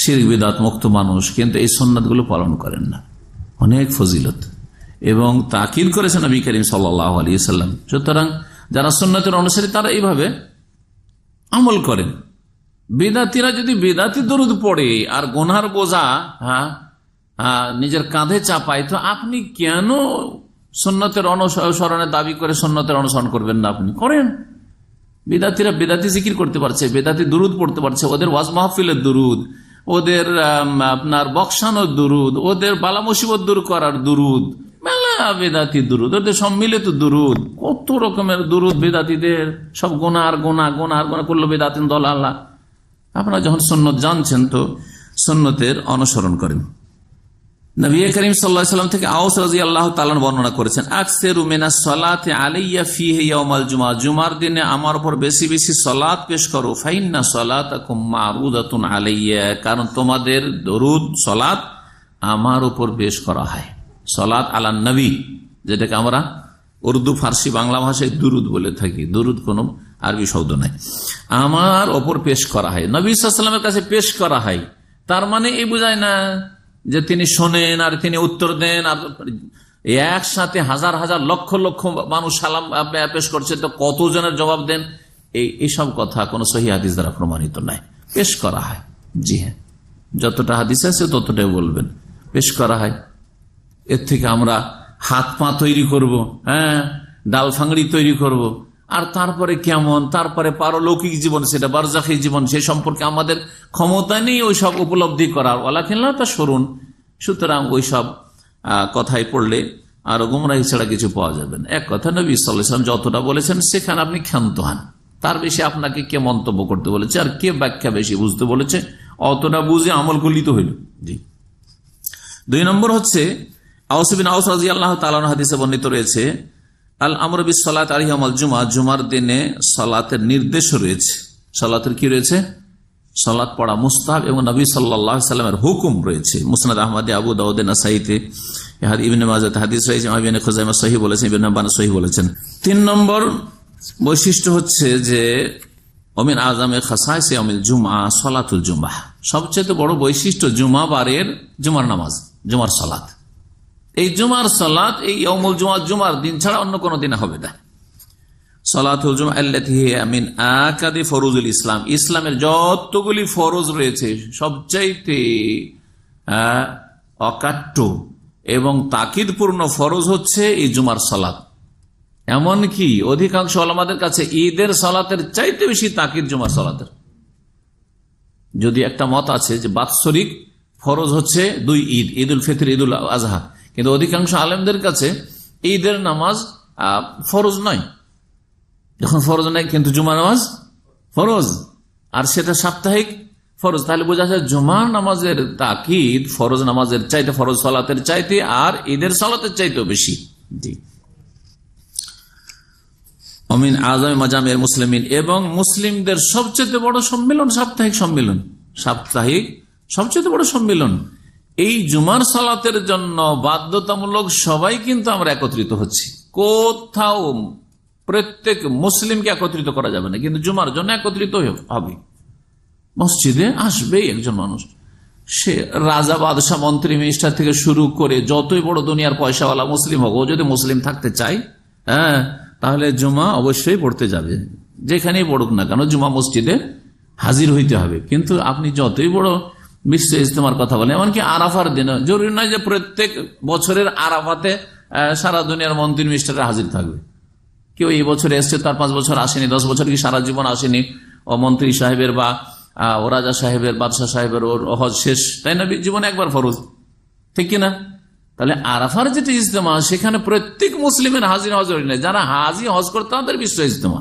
শিরক বিদআত মুক্ত মানুষ, কিন্তু এই সুন্নাতগুলো পালন করেন না। অনেক ফজিলত এবং তাকিদ করেছেন নবী করিম সাল্লাল্লাহু আলাইহি ওয়াসাল্লাম। সুতরাং যারা সুন্নাতের অনুসারী তারা এইভাবে আমল করেন। বিদাতিরা যদি বিদাতি দরুদ পড়ে আর গুনার বোঝা নিজের কাঁধে চাপায়, তো আপনি কেন সুন্নতের অনুসরণের দাবি করে সুন্নতের অনুসরণ করবেন না? আপনি করেন। বিদাতিরা বেদাতি জিকির করতে পারছে, বেদাতি দুরুদ পড়তে পারছে, ওদের ওয়াজ মাহফিলের দুরুদ, ওদের আপনার বক্সানোর দুরুদ, ওদের বালা মুসিবত দূর করার দুরুদ, মেলা বেদাতি দুরুদ, ওদের সম্মিলিত দুরুদ, কত রকমের দুরুদ বেদাতিদের, সব গোনা আর গোনা, গোনা আর গোনা করলো বেদাতিন দল আল্লাহ। আপনারা যখন সুন্নত জানছেন তো সুন্নতের অনুসরণ করেন। নবী করিম সাল্লাল্লাহু আলাইহি ওয়াসাল্লাম থেকে আওস রাদিয়াল্লাহু তাআলা বর্ণনা করেছেন, আকসিরু মিনাস সালাতি আলাইয়া ফিহি ইয়াউমাল জুমআ, জুমার দিনে আমার উপর বেশি বেশি সালাত পেশ করো, ফাইন্না সালাতাকুম মারুদাতুন আলাইয়া, কারণ তোমাদের দরুদ সালাত আমার উপর পেশ করা হয়। সালাত আলান নবী, যেটাকে আমরা উর্দু ফার্সি বাংলা ভাষায় দুরুদ বলে থাকি, দুরুদ কোনো আরবি শব্দ নাই, আমার ওপর পেশ করা হয়, নবী সাল্লাল্লাহু আলাইহি ওয়াসাল্লামের কাছে পেশ করা হয়। তার মানে এই বোঝায় না যে তিনি শোনেন আর তিনি উত্তর দেন, আর একসাথে হাজার হাজার লক্ষ লক্ষ মানুষ সালাম পেশ করছে, তো কতজনের জবাব দেন? এইসব কথা কোন সহিহ হাদিস দ্বারা প্রমাণিত নাই। পেশ করা হয়, জি হ্যাঁ, যতটা হাদিস আছে ততটাই বলবেন, পেশ করা হয়। এর থেকে আমরা হাত পা তৈরি করব, হ্যাঁ, ডাল ফাংড়ি তৈরি করব, আর তারপরে কেমন, তারপরে পারলৌকিক জীবন, সেটা বারজাখী জীবন, সে সম্পর্কে আমাদের ক্ষমতা নেই ওই সব উপলব্ধি করার, ওয়ালাকিন তা সরুন। সুতরাং ওই সব কথাই পড়লে আরো গুমরাহি ছাড়া কিছু পাওয়া যাবে না। এক কথা, নবী সাল্লাল্লাহু আলাইহি ওয়াসাল্লাম যতটা বলেছেন সেখানে আপনি ক্ষান্ত হন, তার বেশি আপনাকে কে মন্তব্য করতে বলেছে আর কে ব্যাখ্যা বেশি বুঝতে বলেছে, অতটা বুঝে আমল গলিত হইল। জি। 2 নম্বর হচ্ছে আওস বিন আওস রাদিয়াল্লাহু তাআলা হাদিসে বর্ণিত রয়েছে, আল আমরু বিস সালাত আলাইহি ইয়াউমাল জুমআ, জুমার দিনে সালাতের নির্দেশ রয়েছে। সালাতের কি রয়েছে? সালাত পড়া মুস্তাহাব, এবং নবী সাল্লাল্লাহু আলাইহি ওয়াসাল্লামের হুকুম রয়েছে। মুসনাদ আহমদে, আবু দাউদ, নাসাইতে, ইবনে মাজাহ হাদিস রয়েছে, ইবনে খুজাইমা সহিহ বলেছেন, ইবনে হিব্বান সহিহ বলেছেন। 3 নম্বর বৈশিষ্ট্য হচ্ছে যে ওমিন আযামে খাসায়েসে ইয়াউমিল জুমআ সালাতুল জুমআ, সবচেয়ে বড় বৈশিষ্ট্য জুমা বারের জুমার নামাজ, জুমার সালাত। এই জুমার সালাত এই ইয়াউমুল জুমআ, জুমার দিন ছাড়া অন্য কোনো দিনে হবে না। সালাতুল জুমআ আল্লাতী হিয়া মিন আকাদি ফরুজুল ইসলাম, ইসলামের যতগুলি ফরজ রয়েছে সবচাইতে অকাট্য এবং তাকিদপূর্ণ ফরজ হচ্ছে এই জুমার সালাত। এমনকি অধিকাংশ ওলামাদের কাছে ঈদের সালাতের চাইতে বেশি তাকিদ জুমার সালাতের। যদি একটা মত আছে যে বাৎসরিক ফরজ হচ্ছে 2 ঈদ, ঈদুল ফিতর, ঈদুল আজহা, কিন্তু অধিকাংশ আলেমদের কাছে ঈদের নামাজ ফরজ নয়। যখন ফরজ নাই, কিন্তু জুমা নামাজ ফরজ, আর সেটা সাপ্তাহিক ফরজ, তাহলে বোঝা যায় জুমার নামাজের তাকিদ ফরজ নামাজের চাইতে, ফরজ সালাতের চাইতে আর ঈদের সালাতের চাইতেও বেশি। জি। অমিন আযামি মাজামির মুসলিমিন, এবং মুসলিমদের সবচেয়ে বড় সম্মেলন সাপ্তাহিক সম্মেলন, সাপ্তাহিক সবচেয়ে বড় সম্মেলন। এই জুমার সালাতের জন্য বাধ্যতামূলক সবাই কিন্তু আমরা একত্রিত হচ্ছি। কোথাও প্রত্যেক মুসলিমকে একত্রিত করা যাবে না, কিন্তু জুমার জন্য একত্রিত হবে। মসজিদে আসবেই একজন মানুষ, সে রাজা, বাদশাহ, মন্ত্রী, মিনিস্টার থেকে শুরু করে যতই বড় দুনিয়ার পয়সাওয়ালা মুসলিম হোক, ও যদি মুসলিম থাকতে চায়, হ্যাঁ, তাহলে জুমা অবশ্যই পড়তে যাবে, যেখানেই পড়ুক না কেন, জুমা মসজিদে হাজির হইতে হবে। কিন্তু আপনি যতই বড় বিশ্ব ইজতেমার কথা বলেন, এমনকি আরাফার দিন, জরুরি নয় যে প্রত্যেক বছরের আরাফাতে সারা দুনিয়ার মন্ত্রী মিনিস্টাররা হাজির থাকবে। কেউ এই বছরে এসছে, তার 5 বছর আসেনি, 10 বছর কি সারা জীবন আসেনি, ও মন্ত্রী সাহেবের বা ও রাজা সাহেবের, বাদশাহ সাহেবের ওর হজ শেষ, তাই না? জীবনে একবার ফরজ, ঠিক কিনা? তাহলে আরাফার যেটা ইজতেমা, সেখানে প্রত্যেক মুসলিমের হাজির হজর নেই, যারা হাজি হজ করে তাদের বিশ্ব ইজতেমা।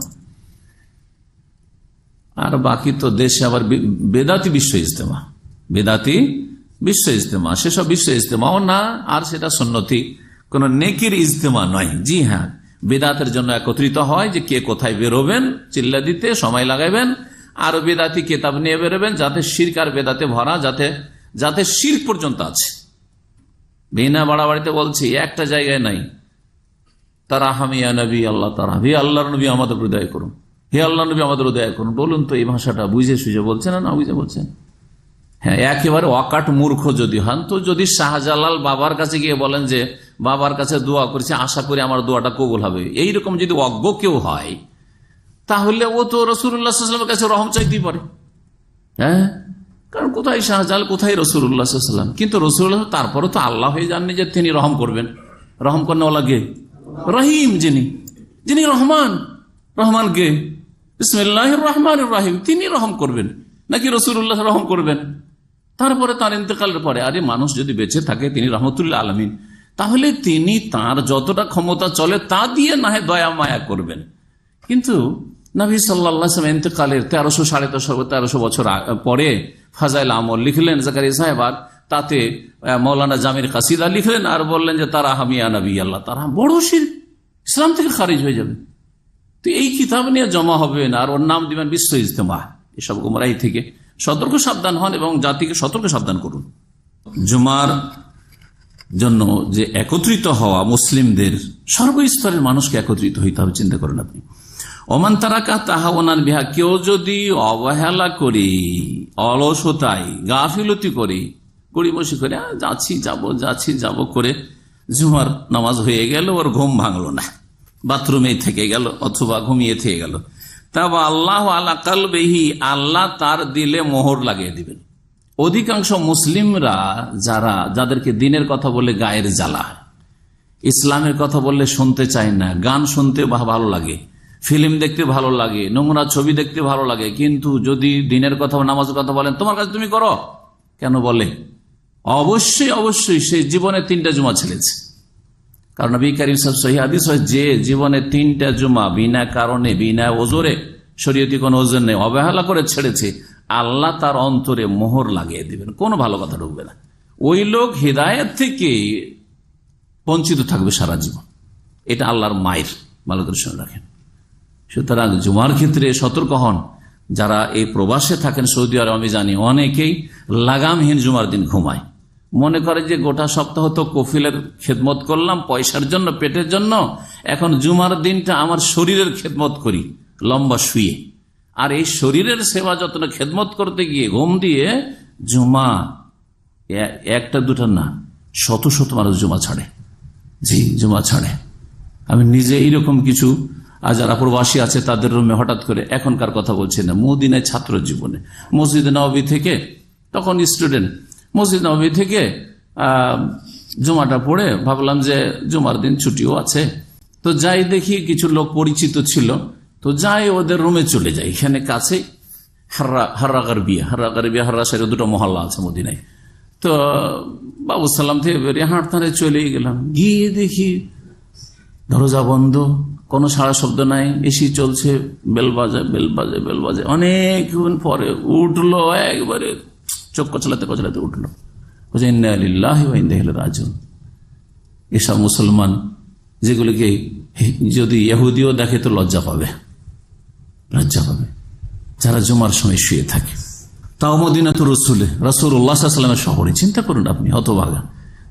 আর বাকি তো দেশে আবার বেদাতি বিশ্ব ইজতেমা, বেদাতি বিশ্ব ইজতেমা, সেসব বিশ্ব ইজতেমাও না, আর সেটা সুন্নতি কোন নেকির ইজতেমা নয়। জি হ্যাঁ, বেদাতের জন্য একত্রিত হয় যে কে কোথায় বেরোবেন, চিল্লা দিতে সময় লাগাবেন, আর বেদাতি কেতাব নিয়ে বেরোবেন, যাতে শিরক আর বেদাতে ভরা, যাতে শিরক পর্যন্ত আছে। বিনা বাড়াবাড়িতে বলছি, একটা জায়গায় নাই তারা হামিয়া নবী আল্লাহ, তারা হে আল্লাহর নবী আমাদের হৃদয় করুন, হে আল্লাহ নবী আমাদের হৃদয় করুন। বলুন তো এই ভাষাটা বুঝে সুঝে বলছেন না বুঝে বলছেন? হ্যাঁ, একেবারে অকাট মূর্খ যদি হন, তো যদি শাহজালাল বাবার কাছে গিয়ে বলেন যে বাবার কাছে দোয়া করছি, আশা করি আমার দোয়াটা কবুল হবে, এইরকম যদি অজ্ঞ কেউ হয়, তাহলে ও তো রাসূলুল্লাহ সাল্লাল্লাহু আলাইহি ওয়াসাল্লামের কাছে রহম চাইতেই পারে। হ্যাঁ, কারণ কোথায় শাহজালাল, কোথায় রাসূলুল্লাহ সাল্লাল্লাহু আলাইহি ওয়াসাল্লাম? কিন্তু রাসূলুল্লাহ তারপরে তো আল্লাহ হয়ে জাননি যে তিনি রহম করবেন। রহম করনে লাগে রহিম, যিনি রহমান, রহমান কে? বিসমিল্লাহির রহমানির রহিম, তিনি রহম করবেন নাকি রাসূলুল্লাহ রহম করবেন? তারপরে তার ইন্তেকালের পরে, আরে মানুষ যদি বেঁচে থাকে তিনি রহমতুল্লাহ আলামিন, তাহলে তিনি তার যতটা ক্ষমতা চলে তা দিয়ে না হয় দয়া মায়া করবেন। কিন্তু নবী সাল্লাল্লাহু আলাইহি ওয়াসাল্লাম ইন্তেকালের 1300 বছর পরে ফাজাইল আমল লিখলেন জাকারিয়া সাহেব, আর তাতে মৌলানা জামির কাসিদা লিখলেন আর বললেন যে তারা হামিয়া নবী আল্লাহ, তারা বড় শিরক, ইসলাম থেকে খারিজ হয়ে যাবে। তো এই কিতাব নিয়ে জমা হবেন আর ওর নাম দিবেন বিশ্ব ইজতেমা। এসব গুমরাহি থেকে সতর্ক সাবধান হন এবং জাতিকে সতর্ক সাবধান করুন। জুমার জন্য যে একত্রিত হওয়া, মুসলিমদের সর্বস্তরের মানুষকে একত্রিত হইতে হবে, চিন্তা করেন আপনি। ওমান তারাকা তাহাওয়ানান বিহা, কেউ যদি অবহেলা করি, অলসতায় গাফিলতি করি, গড়িমসি করে যাচ্ছি যাব করে জুমার নামাজ হয়ে গেল, ওর ঘুম ভাঙলো না, বাথরুমে থেকে গেল অথবা ঘুমিয়ে থেকে গেল, তবে আল্লাহ আলা কালবিহি, আল্লাহ তার দিলে মোহর লাগিয়ে দিবেন। অধিকাংশ মুসলিমরা যাদেরকে দিনের কথা বলে গায়ের জ্বালা, ইসলামের কথা বললে শুনতে চায় না, গান শুনতে ভালো লাগে, ফিল্ম দেখতে ভালো লাগে, নোংরা ছবি দেখতে ভালো লাগে, কিন্তু যদি দিনের কথা নামাজের কথা বলেন তোমার কাছে তুমি করো কেন বলে, অবশ্যই সে জীবনে 3টা জুমা ছেড়েছে। কারণ নবী করিম সাহেব সহিহ হাদিস হয়, যে জীবনে 3টা জুমা বিনা কারণে, বিনা ওজরে, শরীয়তি কোন ওজন নেই, অবহেলা করে ছেড়েছে, আল্লাহ তার অন্তরে মোহর লাগিয়ে দিবেন, কোনো ভালো কথা ঢুকবে না। ওই লোক হিদায়াত থেকে বঞ্চিত থাকবে সারা জীবন। এটা আল্লাহর মায়ের, ভালো করে শুনে রাখেন। সুতরাং জুমার ক্ষেত্রে সতর্ক হন। যারা এই প্রবাসে থাকেন সৌদি আরব, আমি জানি অনেকেই লাগামহীন জুমার দিন ঘুমায়, মনে করে যে গোটা সপ্তাহ তো কফিলের খেদমত করলাম পয়সার জন্য, পেটের জন্য, এখন জুমার দিনটা আমার শরীরের খেদমত করি লম্বা শুয়ে। আর এই শরীরের সেবা যত্ন খেদমত করতে গিয়ে ঘুম দিয়ে জুমা, একটা দুটা না, শত মানুষ জুমা ছাড়ে। জি, জুমা ছাড়ে। আমি নিজে এইরকম কিছু যারা প্রবাসী আছে তাদের রুমে হঠাৎ করে, এখনকার কথা বলছি না, মদিনায় ছাত্র জীবনে মসজিদ নববী থেকে, তখন স্টুডেন্ট, মসজিদ নববী থেকে জুমাটা পড়ে ভাবলাম যে জুমার দিন ছুটিও আছে, তো যাই দেখি কিছু লোক পরিচিত ছিল, তো যাই ওদের রুমে চলে যাই। এখানে কাছে হাররা সাইডে 2টো মহল্লা আছে মদিনায়। তো বাবু সালাম থেকে বেরিয়ে হাঁটতারে চলে গেলাম, গিয়ে দেখি দরজা বন্ধ, কোনো সারা শব্দ নাই, এসি চলছে, বেল বাজে। অনেকক্ষণ পরে উঠলো, একবারে চোখ কচলাতে উঠলো, ইন্না লিল্লাহি ওয়া ইন্না ইলাইহি রাজিউন। এসব মুসলমান যেগুলোকে যদি ইহুদিও দেখে তো লজ্জা পাবে, যারা জুমার সময় শুয়ে থাকে, তাও মদিনাতুর রাসূলুল্লাহ সাল্লাল্লাহু আলাইহি ওয়াসাল্লামের শহরে। চিন্তা করুন আপনি, হতভাগা।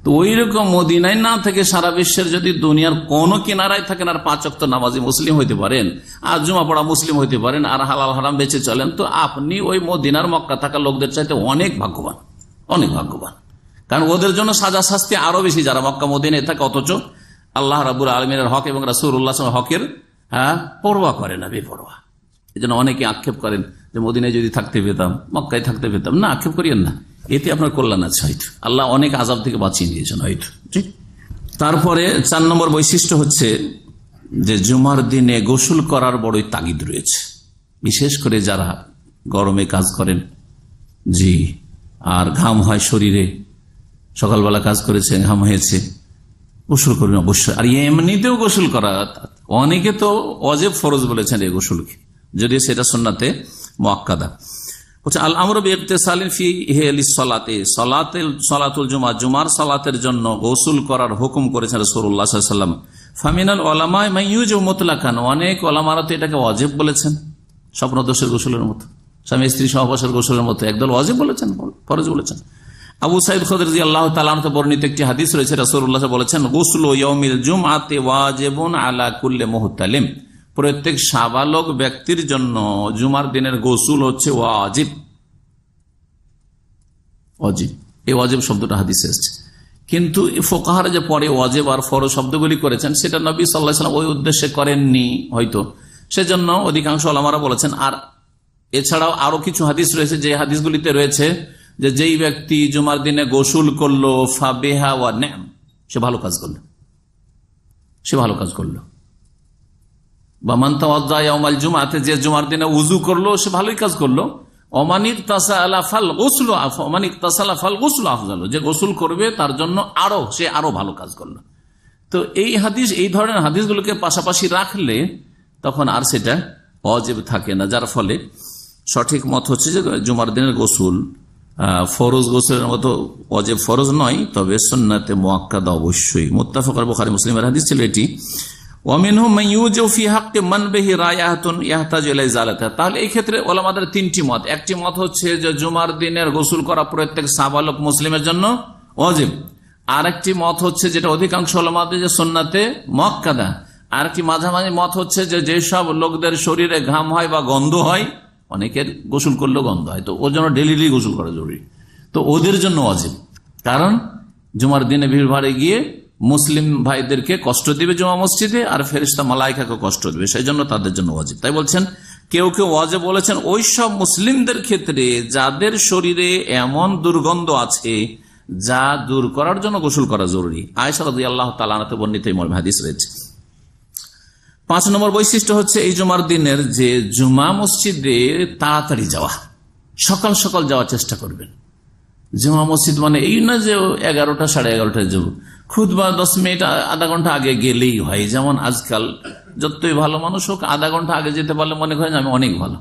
তো ওই রকম মদিনায় না থেকে সারা বিশ্বের যদি দুনিয়ার কোন কিনারায় থাকেন আর 5 ওয়াক্ত নামাজি মুসলিম হইতে পারেন, আর জুমা পড়া মুসলিম হইতে পারেন, আর হালাল হারাম বেঁচে চলেন, তো আপনি ওই মদিনার মক্কা থাকা লোকদের চাইতে অনেক ভাগ্যবান। কারণ ওদের জন্য সাজা শাস্তি আরো বেশি, যারা মক্কা মদিনায় থাকে অথচ আল্লাহ রাব্বুল আলামিনের হক এবং রাসূলুল্লাহ হকের পরোয়া করে না, বেপরোয়া। এই জন্য অনেকে আক্ষেপ করেন যে মদিনায় যদি থাকতে পেতাম, মক্কায় থাকতে পেতাম। না, আক্ষেপ করিয়েন না, এতে আপনার কল্যাণ আছে, হয়তো আল্লাহ অনেক আযাব থেকে বাঁচিয়ে নিয়েছেন হয়তো। ঠিক। তারপরে 4 নম্বর বৈশিষ্ট্য হচ্ছে যে জুমার দিনে গোসল করার বড়ই তাগিদ রয়েছে, বিশেষ করে যারা গরমে কাজ করেন, জি, আর ঘাম হয় শরীরে, সকালবেলা কাজ করেছে, ঘাম হয়েছে, গোসল করবেন অবশ্যই। আর এমনিতেও গোসল করা, অনেকে তো ওয়াজিব ফরজ বলেছেন এই গোসলকে, যদি সেটা সুন্নাতে মুআক্কাদা হচ্ছে। আল আমরু বিইগতিসালিন ফি হিয়ালিস সালাতি, সালাতুল জুমআ, জুমার সালাতের জন্য গোসল করার হুকুম করেছেন রাসূলুল্লাহ সাল্লাল্লাহু আলাইহি ওয়াসাল্লাম। ফামিনাল উলামা মান ইউজিবু মুতলাকান, অনেক উলামারা তো এটাকে ওয়াজিব বলেছেন, স্বপ্নদোষের গোসলের মতো, স্বামী স্ত্রী সহবাসের গোসলের মতো। একদল ওয়াজিব বলেছেন, ফরজ বলেছেন। আবু সাঈদ খুদরী রাদিয়াল্লাহু তাআলা আনহু বর্ণিত একটি হাদিস রয়েছে, রাসূলুল্লাহ বলেছেন, গুসলু ইয়াউমিল জুমআতি ওয়াজিবুন আলা কুল্লি মুহতালিম, প্রত্যেক সাবালক ব্যক্তির জন্য জুমার দিনের গোসল হচ্ছে ওয়াজিব। ওয়াজিব, এই ওয়াজিব শব্দটা হাদিসে এসেছে, কিন্তু ফুকাহারা যে পরে ওয়াজিব আর ফরজ শব্দগুলি করেছেন সেটা নবী সাল্লাল্লাহু আলাইহি ওয়াসাল্লাম ওই উদ্দেশ্যে করেননি হয়তো, সেজন্য অধিকাংশ উলামারা বলেছেন। আর এছাড়াও আরো কিছু হাদিস রয়েছে, যে হাদিসগুলিতে রয়েছে যে যেই ব্যক্তি জুমার দিনে গোসল করলো ফাবিহা ওয়া নি'ম, সে ভালো কাজ করলো, সে ভালো কাজ করলো। বা মান তাওয়াদ্দা ইয়াউমাল জুমআতে, যে জুমার দিনে ওযু করলো সে ভালোই কাজ করলো। ওমান ইগতাসালা ফাল গুসলু ওমান ইগতাসালা ফাল গুসলু আফজালু, যে গোসল করবে তার জন্য সে আরো ভালো কাজ করলো। তো এই হাদিস, এই ধরনের হাদিসগুলোকে পাশাপাশি রাখলে তখন আর সেটা ওয়াজিব থাকে না, যার ফলে সঠিক মত হচ্ছে যে জুমার দিনের গোসল ফরজ গোসলের মতো ওয়াজিব ফরজ নয়, তবে সুন্নাতে মুআক্কাদা অবশ্যই। মুত্তাফাক বুখারী মুসলিমের হাদিস ছিল এটি। ওয়ামিনহুম মান ইউজিউ ফি হাক্কি মান বিহি রায়াতুন ইয়াহতাজু ইলা ইজালাতা, তাহলে এই ক্ষেত্রে উলামাদের তিনটি মত। একটি মত হচ্ছে যে জুমার দিনের গোসল করা প্রত্যেক সাবালক মুসলিমের জন্য ওয়াজিব। আরেকটি মত হচ্ছে, যেটা অধিকাংশ উলামাদের, যে সুন্নাতে মুআক্কাদা। আরেকটি মাঝামাঝি মত হচ্ছে যে যেসব লোকদের শরীরে ঘাম হয় বা গন্ধ হয়, অনেকের গোসল করলেও গন্ধ হয়, তো ওর জন্য ডেইলি গোসল করা জরুরি, তো ওদের জন্য ওয়াজিব। কারণ জুমার দিনে ভিড় ভাড়ে গিয়ে মুসলিম ভাইদেরকে কষ্ট দিবে জুমা মসজিদে, আর ফেরেশতা মালায়েকাকে কষ্ট দিবে, সেই জন্য তাদের জন্য ওয়াজিব। তাই বলছেন, কেউ কেউ ওয়াজিব বলেছেন ওই সব মুসলিমদের ক্ষেত্রে যাদের শরীরে এমন দুর্গন্ধ আছে যা দূর করার জন্য গোসল করা জরুরি। আয়েশা রাদিয়াল্লাহু তাআলা আনহা বর্ণিত এই মর্মে হাদিস রয়েছে। 5 নম্বর বৈশিষ্ট্য হচ্ছে এই জুমার দিনের যে জুমা মসজিদে তাড়াতাড়ি যাওয়া, সকাল সকাল যাওয়ার চেষ্টা করবেন। জুমা মসজিদ মানে এই না যে 11টা সাড়ে 11টায় যাব, খুতবা 10 মিনিট আধা ঘন্টা আগে গেলেই হয়। যেমন আজকাল যতই ভালো মানুষ হোক, আধা ঘন্টা আগে যেতে পারলে মনে করেন আমি অনেক ভালো,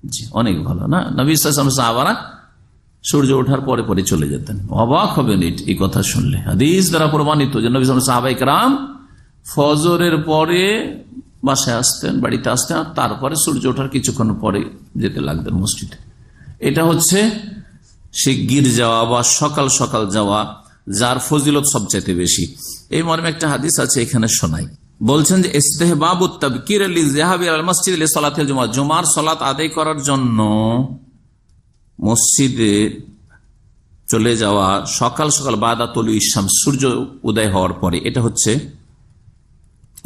জি অনেক ভালো না। নবী সাল্লাল্লাহু আলাইহি ওয়াসাল্লাম সাহাবারা সূর্য ওঠার পরে পরে চলে যেতেন। অবাক হবেন এই কথা শুনলে, হাদিস দ্বারা প্রমাণিত যে নবী সাল্লাল্লাহু আলাইহি ওয়াসাল্লাম সাহাবায়ে কেরাম ফজরের পরে বাসায় আসতেন, বাড়িতে আসতেন, আর তারপরে সূর্য ওঠার কিছুক্ষণ পরে যেতে লাগতেন মসজিদে। এটা হচ্ছে শিগগির যাওয়া বা সকাল সকাল যাওয়া, যার ফজিলত সবচাইতে বেশি। এই মর্মে একটা হাদিস আছে, এখানে শোনাই। বলছেন যে ইস্তেহবাবুত তাবকির লিযহাবি আল মসজিদ লিসালাতিল জুমআ, জুমার সালাত আদায় করার জন্য মসজিদে চলে যাওয়া সকাল সকাল বাদা তলু ইশামস, সূর্য উদয় হওয়ার পরে, এটা হচ্ছে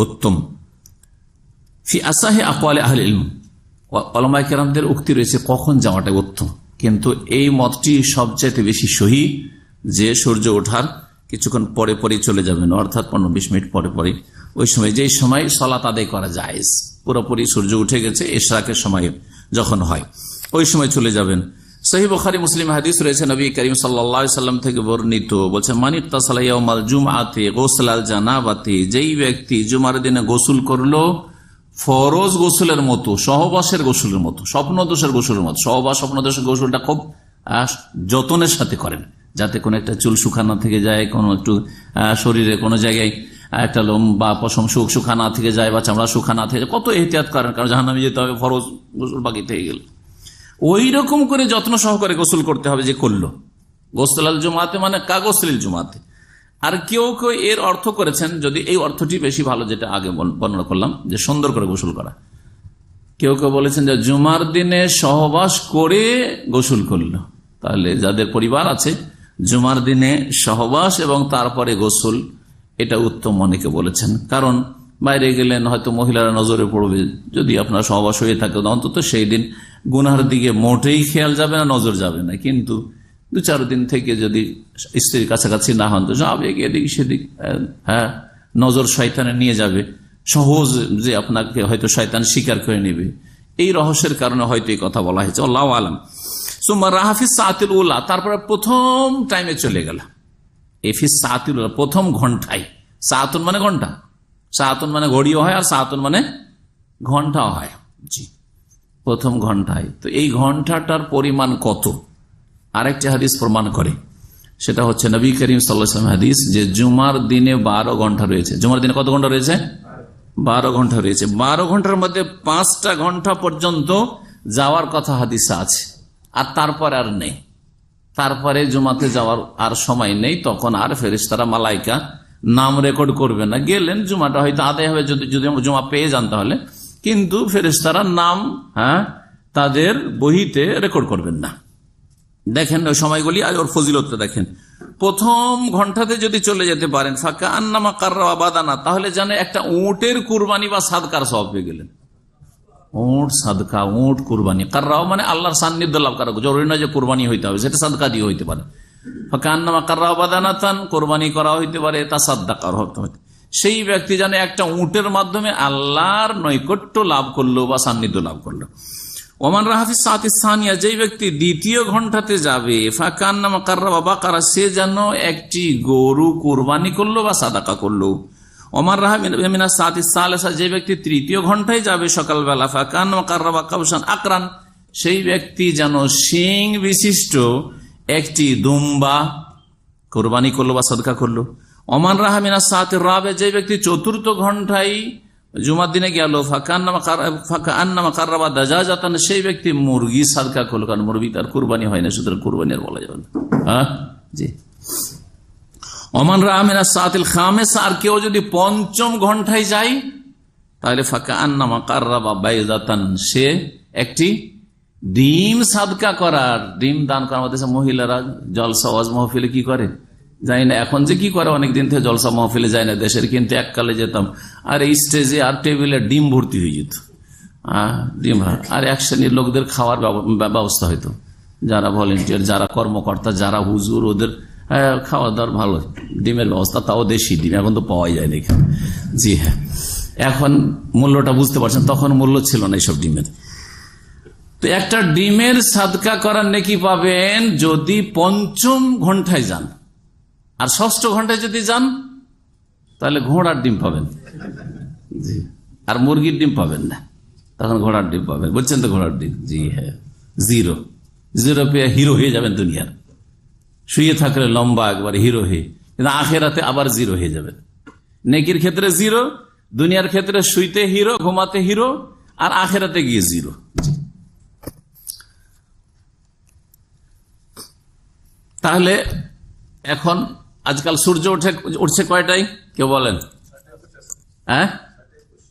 উত্তম। ফি আসাহি আকওয়ালি আহলে ইলম, উলামায়ে কেরামদের উক্তি রয়েছে কখন যাওয়াটা উত্তম, কিন্তু এই মতটি সবচাইতে বেশি সহি যে সূর্য ওঠার কিছুক্ষণ পরে পরে চলে যাবেন, অর্থাৎ 15-20 মিনিট পরে পরে, ওই সময় যেই সময় সালাত আদায় করা যায়, পুরোপুরি সূর্য উঠে গেছে ইশরাকের সময় যখন হয় ওই সময় চলে যাবেন। সহিহ বুখারী মুসলিম হাদিস রয়েছে, নবী করিম সাল্লাল্লাহু আলাইহি ওয়াসাল্লাম থেকে বর্ণিত, বলছে মান ইগতাসালা ইয়াউমাল জুমআতি গুসলাল জানাবাতি, যেই ব্যক্তি জুমার দিনে গোসল করলো ফরজ গোসলের মতো, সহবাসের গোসলের মতো, স্বপ্নদোষের গোসলের মতো। সহবাস স্বপ্নদোষের গোসলটা খুব যতনের সাথে করেন, যাতে কোনো একটা চুল শুকানো থেকে যায়, কোনো একটু শরীরে কোনো জায়গায় একটা লোম বা পশম শুকা না থেকে যায়, বা চামড়া শুকা না থেকে যায়, কত এহতিয়াত করেন, কারণ জাহান্নামে যেতে হবে ফরজ গোসল বাকি থেকে গেল। ওই রকম করে যত্ন সহকারে গোসল করতে হবে যে করলো। গোসলাল জুমাতে মানে কাগসলিল জুমাতে। আর কেউ কেউ এর অর্থ করেছেন, যদি এই অর্থটি বেশি ভালো, যেটা আগে বর্ণনা করলাম, যে সুন্দর করে গোসল করা। কেউ কেউ বলেছেন যে জুমার দিনে সহবাস করে গোসল করলো, তাহলে যাদের পরিবার আছে জুমার দিনে সহবাস এবং তারপরে গোসল, এটা উত্তম অনেকে বলেছেন। কারণ বাইরে গেলেন হয়তো মহিলারা নজরে পড়বে, যদি আপনার সহবাস হয়ে থাকে অন্তত সেই দিন গুনাহের দিকে মোটেই খেয়াল যাবে না, নজর যাবে না। কিন্তু 2-4 দিন থেকে যদি স্ত্রীর কাছাকাছি না হন তো যাবে এদিক সেদিক, হ্যাঁ নজর শয়তানে নিয়ে যাবে, সহজ যে আপনাকে হয়তো শয়তান স্বীকার করে নেবে, এই রহস্যের কারণে হয়তো এই কথা বলা হয়েছে, আল্লাহু আলাম। সুম্মা রাহাফিস সাআতিল উলা, তারপরে প্রথম টাইমে চলে গেল, এফিস সাআতিল উলা, প্রথম ঘন্টায়। সাআতুন মানে ঘন্টা, সাআতুন মানে ঘড়িও হয়, আর সাআতুন মানে ঘন্টাও হয়। জি, প্রথম ঘন্টায়। তো এই ঘন্টাটার পরিমাণ কত, আরেকটি হাদিস প্রমাণ করে। সেটা হচ্ছে নবী করিম সাল্লাল্লাহু আলাইহি ওয়াসাল্লাম হাদিস, যে জুমার দিনে 12 ঘন্টা রয়েছে। জুমার দিনে কত ঘন্টা রয়েছে? 12 ঘন্টা রয়েছে। 12 ঘন্টার মধ্যে 5টা ঘন্টা পর্যন্ত যাওয়ার কথা হাদিসে আছে, আর তারপরে আর নেই। তারপরে জুমাতে যাওয়ার আর সময় নেই, তখন আর ফেরেশতারা মালাইকা নাম রেকর্ড করবে না। গেলেন, জুমাটা হয়তো আদায় হবে যদি জুমা পেয়ে যান তাহলে, কিন্তু ফেরেশতারা নাম তাদের বহিতে রেকর্ড করবেন না। দেখেন ওই সময়গুলি, আর ওর ফজিলতটা দেখেন। প্রথম ঘন্টাতে যদি চলে যেতে পারেন, ফাঁকা আন্নামা কাররা বাদানা, তাহলে জানে একটা উটের কুরবানি বা সাদকার সওয়াব পেয়ে গেলেন। উট সাদকা, উট কুরবানি। কাররাও মানে আল্লাহর সান্নিধ্য লাভ করা, জরুরি নয় যে কুরবানি হইতে হবে, সেটা সাদকা দিয়ে হইতে পারে। ফাঁকা আন্নামা কাররা বাদানাতান, কোরবানি করা হইতে পারে, তা সাদকা হতে হইতে। সেই ব্যক্তি জানে একটা উটের মাধ্যমে আল্লাহর নৈকট্য লাভ করলো বা সান্নিধ্য লাভ করলো। ওমান রাহাফিস সাআতি সানিয়া, যেই ব্যক্তি দ্বিতীয় ঘন্টাতে যাবে, ফাকান্নামা কাররাবা বাকারা, সে যেন একটি গরু কুরবানি করলো বা সাদাকা করলো। ওমান রাহা মিনাস সাআতি সালিসা, যে ব্যক্তি তৃতীয় ঘন্টায় যাবে সকালবেলা, ফাকান্নামা কাররাবা কাবসান আকরান, সেই ব্যক্তি যেন শিং বিশিষ্ট একটি দুম্বা কুরবানি করলো বা সাদকা করলো। ওমান রাহা মিনাস সাআতি রাবে, যে ব্যক্তি চতুর্থ ঘন্টায় জুমার দিনে গেল, ফাকান্নামা কাররাবা দাজাজাতান, সেই ব্যক্তি মুরগি সাদকা করলো, কারণ মুরগি তার কুরবানি হয় না, সুতরাং কুরবানি আর বলা যাবে না। জি। ওমান রাহা মিনাস সাআতিল খামিসা, আর কেউ যদি পঞ্চম ঘন্টায় যায়, তাহলে ফাকান্নামা কাররাবা বাইজাতান, সে একটি ডিম সাদকা করার, ডিম দান করার মধ্যে মহিলারা জলসা ওয়াজ মাহফিলে কি করে যাই না, এখন যে কি করে, অনেকদিন থেকে জলসা মাহফিলে যায় না দেশের, কিন্তু এককালে যেতাম, আর এই স্টেজে আর টেবিলে ডিম ভর্তি হয়ে যেত, ডিম, আর এক শ্রেণীর লোকদের খাওয়ার ব্যবস্থা হইতো, যারা ভলেন্টিয়ার, যারা কর্মকর্তা, যারা হুজুর, ওদের খাওয়া দাওয়ার ভালো ডিমের ব্যবস্থা, তাও দেশি ডিম, এখন তো পাওয়াই যায় না এখানে। জি হ্যাঁ, এখন মূল্যটা বুঝতে পারছেন, তখন মূল্য ছিল না এইসব ডিমের। তো একটা ডিমের সাদকা করার নেকি পাবেন যদি পঞ্চম ঘন্টায় যান, আর ষষ্ঠ ঘন্টায় যদি যান তাহলে ঘোড়ার ডিম পাবেন, জি, আর মুরগির ডিম পাবেন না, তখন ঘোড়ার ডিম পাবেন। বলছেন তো ঘোড়ার ডিম, জি হ্যাঁ, জিরো পেয়ে হিরো হয়ে যাবেন দুনিয়ার, শুয়ে থাকলে লম্বা একবার হিরো হয়ে, কিন্তু আখেরাতে আবার জিরো হয়ে যাবেন। নেকির ক্ষেত্রে জিরো, দুনিয়ার ক্ষেত্রে শুইতে হিরো, ঘুমাতে হিরো, আর আখেরাতে গিয়ে জিরো। তাহলে এখন আজকাল সূর্য উঠছে কয়টায় কেউ বলেন?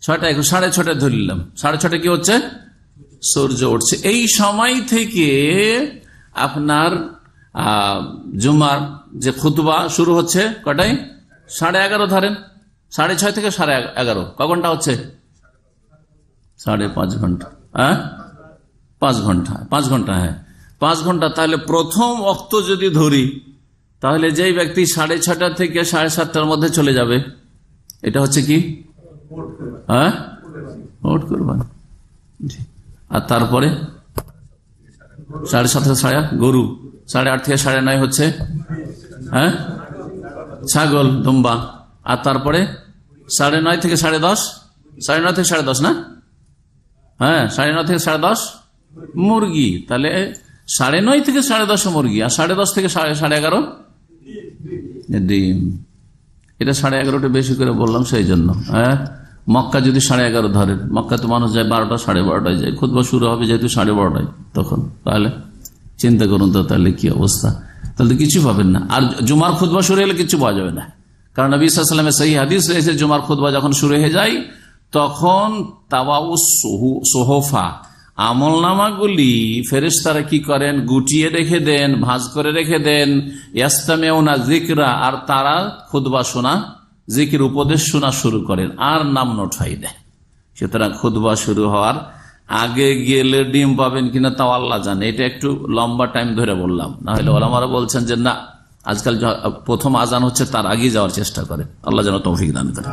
6টা, 6:30 ধরলাম, 6:30 কি হচ্ছে? সূর্য উঠছে। এই সময় থেকে আপনার জুমার যে খুতবা শুরু হচ্ছে কটায়? 11:30 ধরেন, 6:30 থেকে 11:30, ক ঘন্টা হচ্ছে? 5.5 ঘন্টা। 5 ঘন্টা, 5 ঘন্টা, হ্যাঁ 5 ঘন্টা। তাহলে প্রথম ওয়াক্ত যদি ধরি, তাহলে যেই ব্যক্তি 6:30 থেকে 7:30 মধ্যে চলে যাবে, এটা হচ্ছে কি? উট কুরবানি। আর তারপরে 7:30 থেকে 8:30 গরু, 8:30 থেকে 9:30 হচ্ছে ছাগল, দুম্বা, আর তারপরে 9:30 থেকে 10:30, 9:30 থেকে 10:30 না, 9:30 থেকে 10:30 মুরগি। তাহলে 9:30 থেকে 10:30 মুরগি, আর 10:30 থেকে 11:30 ডিম। এটা 11:30টা বেশি করে বললাম সেই জন্য। মক্কা যদি 11:30 ধরেন, মক্কা তো মানুষ যায় 12টা, 12:30 যায়, খুতবা শুরু হবে যেহেতু 12:30 তখন, তাহলে চিন্তা করুন তো, তাহলে কি অবস্থা? তাহলে কিছু পাবেন না। আর জুমার খুতবা শুরু হলে কিছু পাওয়া যাবে না, কারণ নবী সাল্লাল্লাহু আলাইহি ওয়াসাল্লামের সহিহ হাদিস রয়েছে, জুমার খুতবা যখন শুরু হয়ে যায় তখন তাওয়াউস সোহফা, আমলনামাগুলি ফেরেশতারা কি করেন? গুটিয়ে রেখে দেন, ভাঁজ করে রেখে দেন। ইয়াস্তামিউনা যিকরা, আর তারা খুতবা শোনা, জিকির উপদেশ শোনা শুরু করেন, আর নাম নোটাই দেয়। সুতরাং খুতবা শুরু হওয়ার আগে গেলে ডিম পাবেন কিনা তাও আল্লাহ জানে। এটা একটু লম্বা টাইম ধরে বললাম, না হলে ওলামারা বলছেন যে না, আজকাল প্রথম আজান হচ্ছে তার আগে যাওয়ার চেষ্টা করে। আল্লাহ যেন তৌফিক দান করে।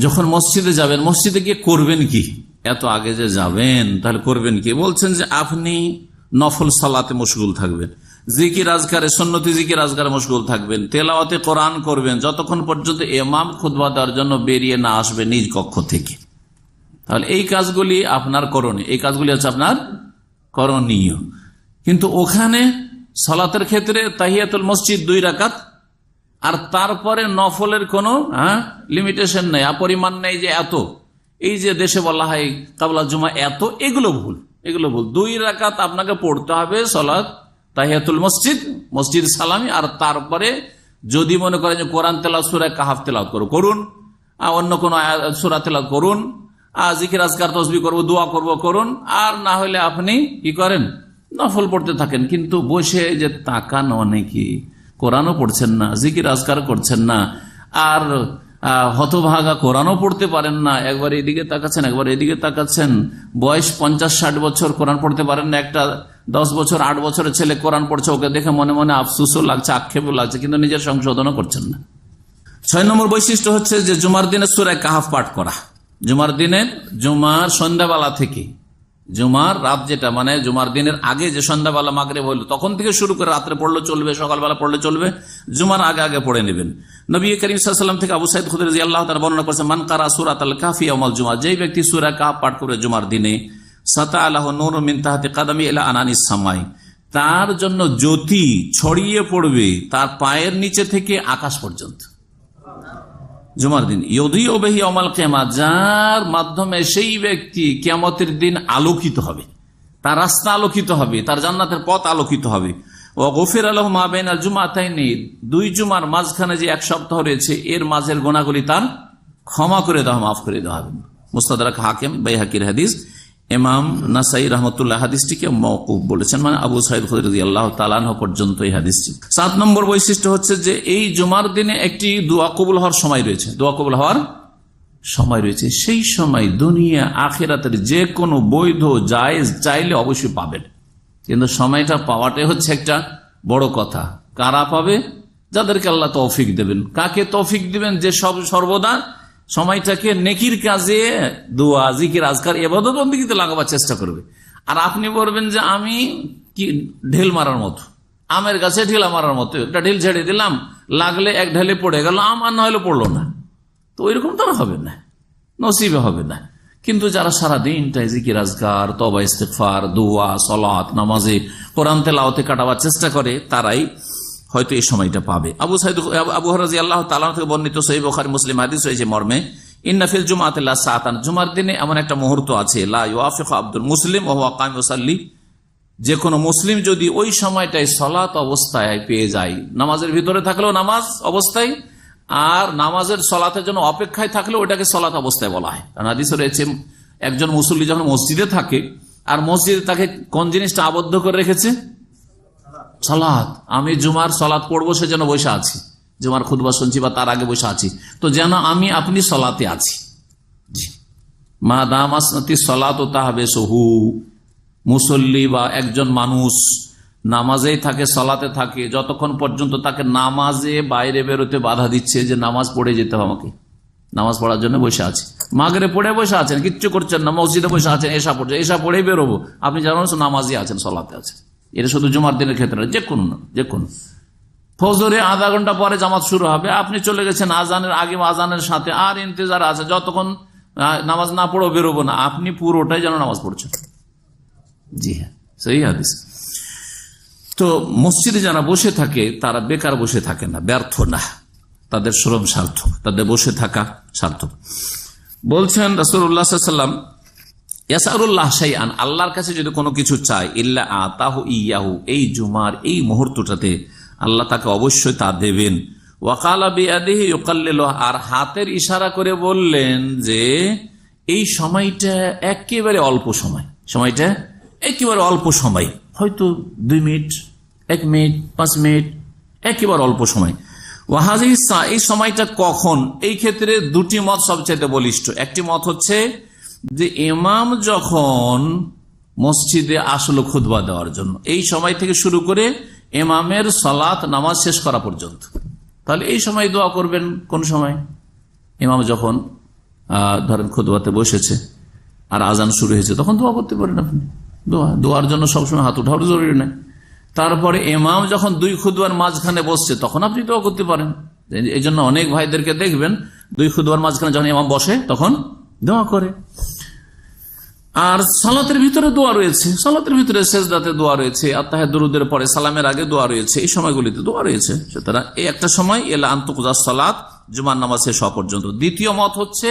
যখন মসজিদে যাবেন, মসজিদে গিয়ে করবেন কি? এত আগে যে যাবেন তাহলে করবেন কি? বলছেন যে আপনি নফল সালাতে মশগুল থাকবেন, জিকির আজকারে, সুন্নতি জিকির আজকারে মশগুল থাকবেন, তেলাওয়াতে কোরআন করবেন যতক্ষণ পর্যন্ত ইমাম খুতবা দেওয়ার জন্য বেরিয়ে না আসবে নিজ কক্ষ থেকে। তাহলে এই কাজগুলি আপনার করণীয়, এই কাজগুলি হচ্ছে আপনার করণীয়। কিন্তু ওখানে সালাতের ক্ষেত্রে তাহিয়াতুল মসজিদ 2 রাকাত, আর তারপরে নফলের কোনো লিমিটেশন নেই, পরিমাণ নেই যে এত। এই যে দেশে বলা হয় কাবলা জুমা এত, এগুলো ভুল, এগুলো ভুল। 2 রাকাত আপনাকে পড়তে হবে সালাত তাহিয়াতুল মসজিদ, মসজিদ সালামি, আর তারপরে যদি মনে করেন যে কোরআন তেলাওয়াত সূরা কাহাফ তেলাওয়াত করুন, অন্য কোনো সূরা তেলাওয়াত করুন, জিকির আজকার তাসবিহ করব, দোয়া করব করুন, আর না হলে আপনি কি করেন নফল পড়তে থাকেন। কিন্তু বসে যে তাকান, অনেকে কোরআনও পড়ছেন না, জিকির আজকার করছেন না, আর হতভাগা কোরআনও পড়তে পারেন না, একবার এদিকে তাকাচ্ছেন একবার এদিকে তাকাচ্ছেন, বয়স 50-60 বছর কোরআন পড়তে পারেন না, একটা 10 বছর 8 বছরের ছেলে কোরআন পড়ছে, ওকে দেখে মনে মনে আফসোসও লাগছে, আক্ষেপও লাগছে, কিন্তু নিজের সংশোধনও করছেন না। 6 নম্বর বৈশিষ্ট্য হচ্ছে যে জুমার দিনে সূরা কাহাফ পাঠ করা। জুমার দিনের, জুমার সন্ধ্যাবেলা থেকে, জুমার রাত যেটা মানে জুমার দিনের আগে যে সন্ধ্যাবেলা মাগরিব হলো তখন থেকে শুরু করে রাত্রে পড়লে চলবে, সকালবেলা পড়লে চলবে, জুমার আগে আগে পড়ে নেবেন। নবী করিম সাল্লাল্লাহু আলাইহি ওয়াসাল্লাম থেকে আবু সাঈদ খুদরি রাদিয়াল্লাহু তাআলা বর্ণনা করেছেন, মান কারা সূরাতাল কাফি ইয়াউমাল জুমআ, যেই ব্যক্তি সূরা কাহাফ পাঠ করে জুমার দিনে, সাতা লাহু নূরুম মিন তাহতি কাদামি ইলা আনানিস সামাই, তার জন্য জ্যোতি ছড়িয়ে পড়বে তার পায়ের নিচে থেকে আকাশ পর্যন্ত। জুমার দিন ইউদিউ বিহি ইয়াউমাল কিয়ামাহ, যার মাধ্যমে সেই ব্যক্তি কিয়ামতের দিন আলোকিত হবে, তার রাস্তা আলোকিত হবে, তার জান্নাতের পথ আলোকিত হবে। ওয়া গুফিরা লাহু মা বাইনাল জুমাতাইনি, 2 জুমার মাঝখানে যে 1 সপ্তাহ রয়েছে এর মাঝের গুনাহগুলি তার ক্ষমা করে দেওয়া, মাফ করে দেওয়া হবে। মুস্তাদরাক হাকিম, বাইহাকির হাদিস। ইমাম নাসাই রাহমাতুল্লাহ হাদিসটিকে মওকুফ বলেছেন, মানে আবু সাঈদ খুদরি রাদিয়াল্লাহু তাআলা আনহু পর্যন্ত এই হাদিসটি। 7 নম্বর বৈশিষ্ট্য হচ্ছে যে এই জুমার দিনে একটি দোয়া কবুল হওয়ার সময় রয়েছে, দোয়া কবুল হওয়ার সময় রয়েছে। সেই সময় দুনিয়া আখিরাতের যে কোনো বৈধ জায়েজ চাইলে অবশ্যই পাবেন, কিন্তু সময়টা পাওয়াটাই হচ্ছে একটা বড় কথা। কারা পাবে? যাদেরকে আল্লাহ তৌফিক দেবেন। কাকে তৌফিক দিবেন? যে সর্বদা সময়টাকে নেকির কাজে, দোয়া জিকির আজকার ইবাদত বন্দেগীতে লাগাবার চেষ্টা করবে। আর আপনি বলবেন যে আমি কি ঢিল মারার মতো, আমের গাছে ঢিলা মারার মতো, একটা ঢিল ছেড়ে দিলাম, লাগলে এক ঢেলে পড়ে গেল, আমার না হলে পড়লো না, তো ওইরকম তো হবে না, নসিবে হবে না। কিন্তু যারা সারাদিনটাই জিকির আজকার, তওবা ইস্তিগফার, দোয়া, সালাত, নামাজে, কোরআন তেলাওয়াতে কাটাবার চেষ্টা করে, তারাই হয়তো এই সময়টা পাবে। আবু হুরায়রা রাদিয়াল্লাহু তাআলা থেকে বর্ণিত সহিহ বুখারী মুসলিম হাদিস হয়েছে মর্মে, ইন্না ফিল জুমআতি লা সাআতান, জুমার দিনে এমন একটা মুহূর্ত আছে, লা ইউআফিকু আব্দুল মুসলিম ওয়া হুয়া কায়িম ইউসাল্লি, যে কোনো মুসলিম যদি ওই সময়টায় সালাত অবস্থায় পেয়ে যায়, নামাজের ভিতরে থাকলেও নামাজ অবস্থায়, আর নামাজের সালাতের জন্য অপেক্ষায় থাকলেও ওটাকে সালাত অবস্থায় বলা হয়। কারণ হাদিসে রয়েছে একজন মুসল্লি যখন মসজিদে থাকে, আর মসজিদে তাকে কোন জিনিসটা আবদ্ধ করে রেখেছে? সালাত। আমি জুমার সালাত পড়বো সেজন্য বসে আছি, জুমার খুতবা শুনছি বা তার আগে বসে আছি, তো যেন আমি আপনি সালাতে আছি। মা দামাসনাতি সালাত ও তাহবেসহু, মুসল্লি বা একজন মানুষ নামাজেই থাকে, সালাতে থাকে, যতক্ষণ পর্যন্ত তাকে নামাজে বাইরে বেরোতে বাধা দিচ্ছে যে নামাজ পড়ে যেতে হবে, আমাকে নামাজ পড়ার জন্য বসে আছে, মাগরে পড়ে বসে আছেন, কিচ্ছু করছেন না, মসজিদে বসে আছেন, এসা পড়ছে, এসা পড়েই বেরোবো, আপনি জানেন নামাজই আছেন, সালাতে আছেন। এটা শুধু জুমার দিনের ক্ষেত্রে, যে কোনো ফজরে আধা ঘন্টা পরে জামাত শুরু হবে, আপনি চলে গেছেন আজানের আগে বা আজানের সাথে, আর ইন্তজার আছে, যতক্ষণ নামাজ না পড়েও বেরোবো না, আপনি পুরোটাই যেন নামাজ পড়ছেন। জি হ্যাঁ, সেই হাদিস। তো মসজিদে যারা বসে থাকে তারা বেকার বসে থাকে না, ব্যর্থ না, তাদের শ্রম সার্থক, তাদের বসে থাকা সার্থক। বলছেন রাসূলুল্লাহ সাল্লাল্লাহু আলাইহি ওয়াসাল্লাম, ইয়াসআলুল্লাহ শাইআন, আল্লাহর কাছে যদি কোনো কিছু চায়, ইল্লা আতাহু ইয়াহু, এই জুমার এই মুহূর্তটাতে আল্লাহ তাকে অবশ্যই তা দেবেন। ওয়াকালা বিয়াদিহি ইউকাল্লিলু, আর হাতের ইশারা করে বললেন যে এই সময়টা একেবারে অল্প সময়, সময়টা একেবারে অল্প সময়, হয়তো 2 মিনিট, 1 মিনিট, 5 মিনিট, একেবারে অল্প সময়। ওয়াহাযিহি সা, এই সময়টা কখন? এই ক্ষেত্রে 2টি মত সবচেয়ে বলিষ্ঠ। একটি মত হচ্ছে যে ইমাম যখন মসজিদে আসলো খুতবা দেওয়ার জন্য, এই সময় থেকে শুরু করে ইমামের সালাত নামাজ শেষ করা পর্যন্ত, তাহলে এই সময় দোয়া করবেন। কোন সময়? ইমাম যখন ধরেন খুতবাতে বসেছে, আর আজান শুরু হয়েছে, তখন দোয়া করতে পারেন আপনি। দোয়ার জন্য সবসময় হাত উঠাও জরুরি নয়। তারপরে ইমাম যখন 2 খুতবার মাঝখানে বসছে তখন আপনি দোয়া করতে পারেন। এই জন্য অনেক ভাইদেরকে দেখবেন 2 খুতবার মাঝখানে যখন ইমাম বসে তখন দোয়া করে। আর সালাতের ভিতরে দোয়া রয়েছে, সালাতের ভিতরে সেজদাতে দোয়া রয়েছে, আত্তাহিয়াত দুরুদের পরে সালামের আগে দোয়া রয়েছে, এই সময়গুলিতে দোয়া রয়েছে। সুতরাং এই একটা সময় এলা আন্তুকুজা সালাত, জুমার নামাজ শেষ হওয়া পর্যন্ত। দ্বিতীয় মত হচ্ছে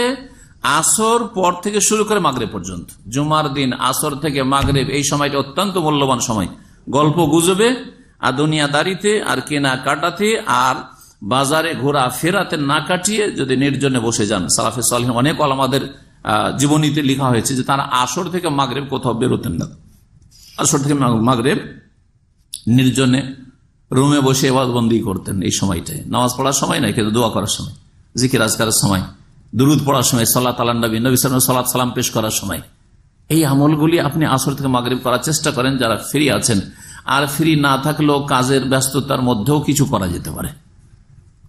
আসর পর থেকে শুরু করে মাগরিব পর্যন্ত। জুমার দিন আসর থেকে মাগরিব এই সময়টা অত্যন্ত মূল্যবান সময়। গল্প গুজবে আর দুনিয়াদারিতে আর কেনা কাটাতে আর বাজারে ঘোরা ফেরাতে না কাটিয়ে যদি নির্জনে বসে যান, সালাফে সালেহীন অনেক ওলামাদের জীবনীতে লেখা হয়েছে যে তারা আসর থেকে মাগরিব কোথাও বেরোতেন না। আসর থেকে মাগরিব নির্জনে রুমে বসে ইবাদতবন্দি করতেন। এই সময়টায় নামাজ পড়ার সময় নয়, কিন্তু দোয়া করার সময়, জিকির আজকারের সময়, দুরুদ পড়ার সময়, সাল্লাত আলা নবী, নবী সাল্লাল্লাহু সাল্লাত সালাম পেশ করার সময়। এই আমলগুলি আপনি আসর থেকে মাগরিব করার চেষ্টা করেন যারা ফ্রি আছেন। আর ফ্রি না থাকলেও কাজের ব্যস্ততার মধ্যেও কিছু করা যেতে পারে,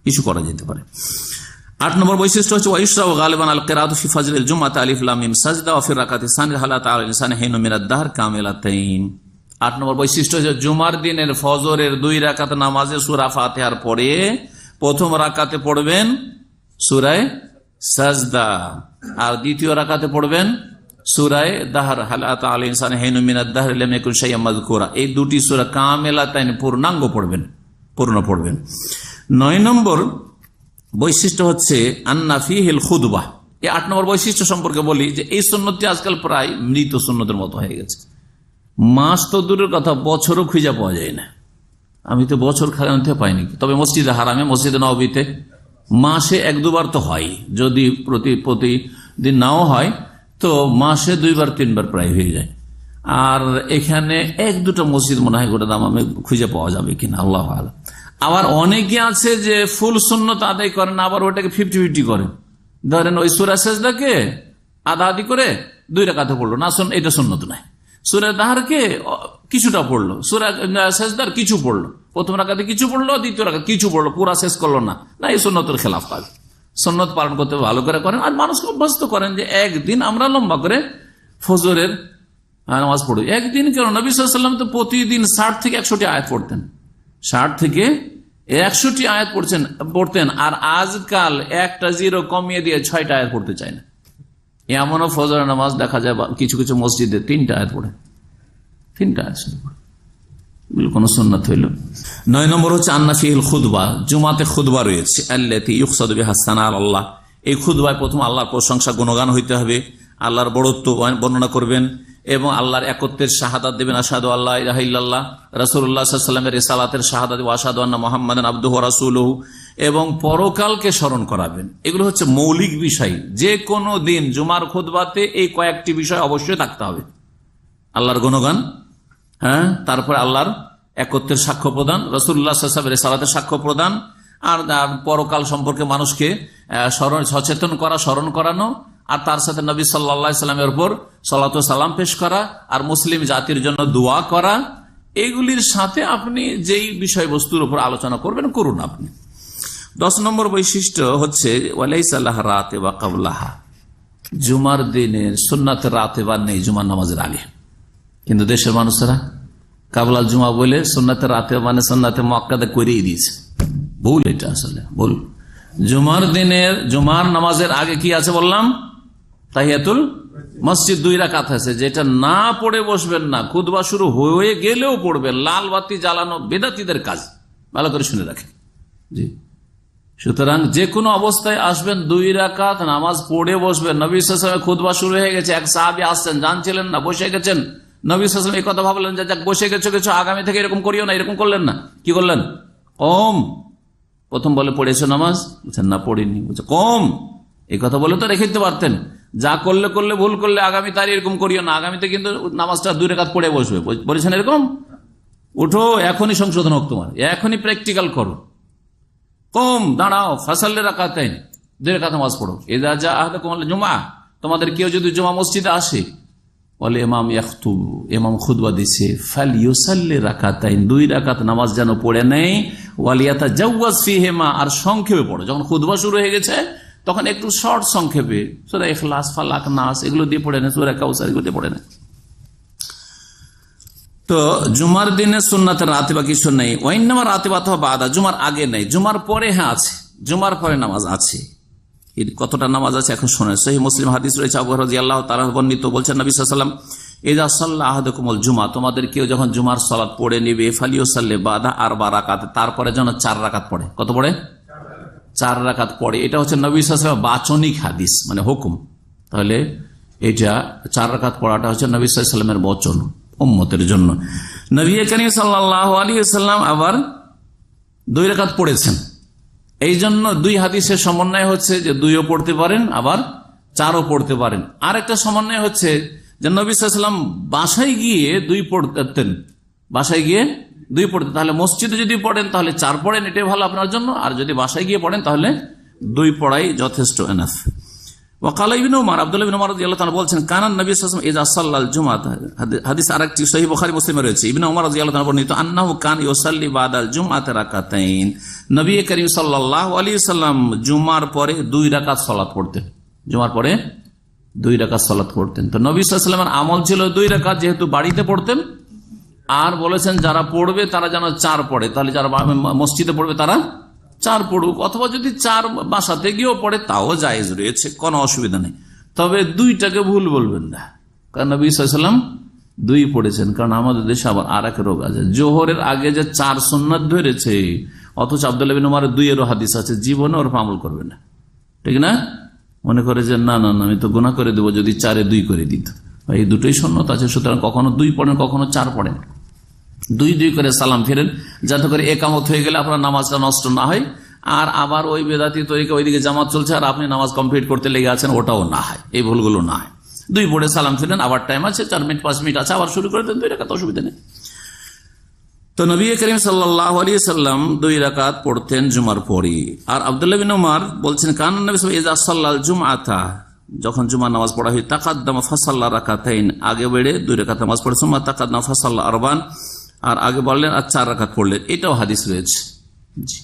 কিছু করা যেতে পারে। 8 নম্বর বৈশিষ্ট্য হচ্ছে ওয়াইশরাউ গালিবান আল কিরাআতু ফি ফাজরিল জুমআতি আলিফ লাম মিম সাজদা ওয়া ফি রাকাতি সানি হালাত আল ইনসানি হিনু মিনাদ দাহর কামিলাতাইন। 8 নম্বর বৈশিষ্ট্য হচ্ছে জুমার দিনের ফজরের 2 রাকাত নামাজে সূরা ফাতিহার পরে প্রথম রাকাতে পড়বেন সূরা সাজদা, আর দ্বিতীয় রাকাতে পড়বেন সূরা দাহর হালাত আল ইনসানি হিনু মিনাদ দাহর লাম ইয়াকুন শাইআম মাযকুরা। এই দুটি সূরা কামিলাতাইন পূর্ণাঙ্গ পড়বেন, পূর্ণ পড়বেন। 9 নম্বর বৈশিষ্ট্য হচ্ছে আন্না ফিহিল খুতবা। এই 8 নম্বর বৈশিষ্ট্য সম্পর্কে বলি যে এই সুন্নতটি আজকাল প্রায় মৃত সুন্নতের মতো হয়ে গেছে। মাস তো দূরের কথা, বছরও খুঁজে পাওয়া যায় না। আমি তো বছর খাতে পাইনি, তবে মসজিদে হারামে, মসজিদে নববীতে মাসে 1-2 বার তো হয়। যদি প্রতিদিন নাও হয় তো মাসে 2 বার 3 বার প্রায় হয়ে যায়। আর এখানে 1-2টা মসজিদ মনে হয় গোটা দাম আমি খুঁজে পাওয়া যাবে কিনা, আল্লাহ আলাম। আবার অনেকে আছে যে ফুল সুন্নত আদায় করেন, আবার ওটাকে 50-50 করেন। ধরেন ওই সূরা সেজদাকে আধা আধি করে 2 রাকাতে পড়লো না, এটা সুন্নত নাই। সূরা দাহরকে কিছুটা পড়লো, সূরা সেজদার কিছু পড়লো, প্রথম রাকাতে কিছু পড়লো, দ্বিতীয় রাকাতে কিছু পড়লো, পুরা শেষ করলো না, এই সুন্নতের খেলাফ কাজ। সুন্নত পালন করতে ভালো করে করেন। আর মানুষকে অভ্যস্ত করেন যে একদিন আমরা লম্বা করে ফজরের নামাজ পড়ি। একদিন কেন, নবী সাল্লাল্লাহু আলাইহি ওয়াসাল্লাম তো প্রতিদিন 60 থেকে 100টি আয়াত পড়তেন, 60 থেকে 100টি আয়াত পড়তেন। আর আজকাল একটা জিরো কমিয়ে দিয়ে 6টা আয়াত পড়তে চায় না। এমনও ফজরের নামাজ দেখা যায় কিছু কিছু মসজিদে 3টা আয়াত পড়ে, 3টা আয়াত পড়ে, কোন সুন্নাত হইল। 9 নম্বর হচ্ছে আন্না ফিহিল খুতবা। জুমাতে খুতবা রয়েছে আল্লাতী ইউকসাদু বিহা সানা আল্লাহ। এই খুতবায় প্রথম আল্লাহর প্রশংসা গুণগান হইতে হবে, আল্লাহর বড়ত্ব বর্ণনা করবেন এবং আল্লাহর একত্বের শাহাদাত দেবেন, আশহাদু আল্লা ইলাহা ইল্লাল্লাহ, রাসূলুল্লাহ সাল্লাল্লাহু আলাইহি ওয়াসাল্লামের রিসালাতের শাহাদাত, ওয়া আশহাদু আন্না মুহাম্মাদান আবদুহু ওয়া রাসূলুহু, এবং পরকালকে স্মরণ করাবেন। এগুলো হচ্ছে মৌলিক বিষয়। যে কোনো দিন জুমার খুতবাতে এই কয়েকটি বিষয় অবশ্যই থাকতে হবে। আল্লাহর গুণগান, হ্যাঁ, তারপরে আল্লাহর একত্বের সাক্ষ্য প্রদান, রাসূলুল্লাহ সাল্লাল্লাহু আলাইহি ওয়াসাল্লামের রিসালাতের সাক্ষ্য প্রদান, আর পরকাল সম্পর্কে মানুষকে সচেতন করা, স্মরণ করানো, আর তার সাথে নবী সাল্লাল্লাহু আলাইহি সাল্লামের উপর সালাতু সালাম পেশ করা, আর মুসলিম জাতির জন্য দোয়া করা। এগুলির সাথে আপনি যেই বিষয়বস্তুর উপর আলোচনা করবেন করুন আপনি। 10 নম্বর বৈশিষ্ট্য হচ্ছে ওয়ালাইসা লাহা রাতিবা ক্বাবলাহা। জুমার দিনের সুন্নাতের রাতিবা নেই জুমার নামাজের আগে, কিন্তু দেশের মানুষেরা কাবলা জুমা বলে সুন্নাতের রাতিবা মানে সুন্নাতে মুআক্কাদা করেই দিয়েছে। ভুল, এটা আসলে ভুল। জুমার দিনের জুমার নামাজের আগে কি আছে বললাম? তাহিয়াতুল মসজিদ 2 রাকাত আছে, যেটা না পড়ে বসবেন না। খুতবা শুরু হয়ে গেলেও পড়বেন। লাল বাতি জ্বালানো বেদাতীদের কাজ, ভালো করে শুনে রাখেন। জি, সুতরাং যে কোনো অবস্থায় আসবেন 2 রাকাত নামাজ পড়ে বসবেন। নবী সাল্লাল্লাহু আলাইহি ওয়াসাল্লাম খুতবা শুরু হয়ে গেছে, এক সাহাবী আসছেন, জানছিলেন না, বসে গেছেন। নবী সাল্লাল্লাহু আলাইহি ওয়াসাল্লাম এই কথা ভাবলেন যে যাক বসে গেছো আগামী থেকে এরকম করিও না, এরকম করলেন না। কি করলেন? কম। প্রথম বলে পড়েছো নামাজ? বলছেন না পড়িনি। বলছে কম। এই কথা বলে তো রেখে দিতে পারতেন, যা করলে ভুল করলে আগামী তার এরকম করিও না, আগামীতে কিন্তু নামাজটা 2 রাকাত পড়ে বসবে। বলেছেন এরকম? উঠো, এখনই সংশোধন হোক তোমার, এখনই প্র্যাকটিক্যাল করো। কম, দাঁড়াও, ফাসাল্লি রাকাতাইন, 2 রাকাত নামাজ পড়ো। ইযা জা আহাদাকুম জুমআ, তোমাদের কেউ যদি জুমা মসজিদে আসে, বলে ইমাম ইয়াখতুব, ইমাম খুতবা দিছে, ফালইউসাল্লি রাকাতাইন, 2 রাকাত নামাজ যেন পড়ে নেই, ওয়ালিয়াতাজাওয়াজ ফিহিমা, আর সংক্ষেপে পড়ো। যখন খুতবা শুরু হয়ে গেছে তখন একটু শর্ট সংক্ষেপে সূরা ইখলাস, ফালাক, নাস এগুলো দিয়ে পড়ে নেয়, সূরা কাউসার এগুলো দিয়ে পড়ে নেয়। তো জুমার দিনে সুন্নাতের রাতিবা কিছু নেই, ওয়াইন্নামা রাতিবা তো বাদা, জুমার আগে নেই, জুমার পরে হ্যাঁ আছে, জুমার পরে নামাজ আছে। কতটা নামাজ আছে এখন শোনেন। সহিহ মুসলিম হাদিস রয়েছে, আবু হুরায়রা রাদিয়াল্লাহু তাআলা বর্ণিত, বলছেন নবী সাল্লাল্লাহু আলাইহি ওয়াসাল্লাম, ইযা সাল্লা আহাদুকুমুল জুমা, তোমাদের কেউ যখন জুমার সালাত পড়ে নেবে, ফালিউসাল্লি বাদা আরবা রাকাত, তারপরে যেন 4 রাকাত পড়ে। কত পড়ে? 4 রাকাত পড়ে। এটা হচ্ছে নবী সাল্লাল্লাহু আলাইহি ওয়াসাল্লাম বাচনিক হাদিস, মানে হুকুম। তাহলে এটা 4 রাকাত পড়াটা হচ্ছে নবী সাল্লাল্লাহু আলাইহি ওয়াসাল্লামের বচন উম্মতের জন্য। নবী করিম সাল্লাল্লাহু আলাইহি ওয়াসাল্লাম আবার 2 রাকাত পড়েছেন। এই জন্য 2 হাদিসের সমন্বয় হচ্ছে যে 2ও পড়তে পারেন, আবার 4ও পড়তে পারেন। আর একটা সমন্বয় হচ্ছে যে নবী সাল্লাল্লাহু আলাইহি ওয়াসাল্লাম বাসায় গিয়ে 2 পড়তেন, বাসায় গিয়ে 2 পড়তেন। তাহলে মসজিদে যদি পড়েন তাহলে 4 পড়েন, এটাই ভালো আপনার জন্য। আর যদি বাসায় গিয়ে পড়েন তাহলে 2 পড়াই যথেষ্ট এনাফ। ওয়াকাল ইবনে উমর, আব্দুল্লাহ ইবনে উমর রাদিয়াল্লাহু তাআলা বলছেন, কানান নবী সাল্লাল্লাহু আলাইহি ওয়াসাল্লাম ইযা সাল্লাল জুমআহ, হাদিস আরেকটি সহিহ বুখারী মুসলিমে রয়েছে, ইবনে উমর রাদিয়াল্লাহু তাআলা বর্ণিত, আন্নাহু কান ইউসাল্লি বাদাল জুমআতি রাকাতাইন, নবী করিম সাল্লাল্লাহু আলাইহি ওয়াসাল্লাম জুমার পরে 2 রাকাত সালাত পড়তেন, জুমার পরে 2 রাকাত সালাত পড়তেন। তো নবী সাল্লাল্লাহু আলাইহি ওয়াসাল্লামের আমল ছিল 2 রাকাত, যেহেতু বাড়িতে পড়তেন। আর বলেছেন যারা পড়বে তারা যেন 4 পড়ে, তাহলে যারা মসজিদে পড়বে তারা 4 পড়ুক, অথবা যদি 4 বাসাতে গিয়েও পড়ে তাও জায়েজ রয়েছে, কোনো অসুবিধা নেই। তবে 2টাকে ভুল বলবেন না, কারণ নবী সাল্লাল্লাহু আলাইহি ওয়াসাল্লাম 2 পড়েছেন। কারণ আমাদের দেশে আবার আর এক রোগ আছে, জোহরের আগে যে 4 সুন্নাত ধরেছে, অথচ আব্দুল্লাহ বিন উমরের 2-এরও হাদিস আছে, জীবনে ওর আমল করবে না, ঠিক না? মনে করে যে না না আমি তো গুনাহ করে দেবো যদি 4-এ 2 করে দিত। এই দুটোই সুন্নাত আছে, সুতরাং কখনো 2 পড়েন, কখনো 4 পড়েন। 2 করে সালাম ফেরেন, যাতে করে একামত হয়ে গেলে আপনার নামাজটা নষ্ট না হয়। আর আবার ওই বেদাতি তরিকা ওইদিকে জামাত চলছে আর আপনি নামাজ কমপ্লিট করতে লেগে আছেন, ওটাও না হয়, এই ভুলগুলো না হয়। 2 পড়ে সালাম ফেরেন, আবার টাইম আছে 4 মিনিট 5 মিনিট আছে, আবার শুরু করে দেন 2 রাকাত, অসুবিধা নেই। তো নবী করিম সাল্লাল্লাহু আলাইহি ওয়াসাল্লাম 2 রাকাত পড়তেন জুমার পরে। আর আব্দুল্লাহ বিন উমর বলছেন, কানান নবী সাল্লাল্লাহু আলাইহি ওয়াসাল্লাম ইযা সাল্লাল জুমআতা, যখন জুমার নামাজ পড়া হয়, তাকাদ্দামা ফাসাল্লা রাকাতাইন, আগে বেড়ে 2 রাকাত নামাজ পড়ে, সুম্মা তাকাদ্দামা ফাসাল্লা আরবান, আর আগে বললেন আর 4 রাকাত পড়লেন। এটাও হাদিস রয়েছে, জি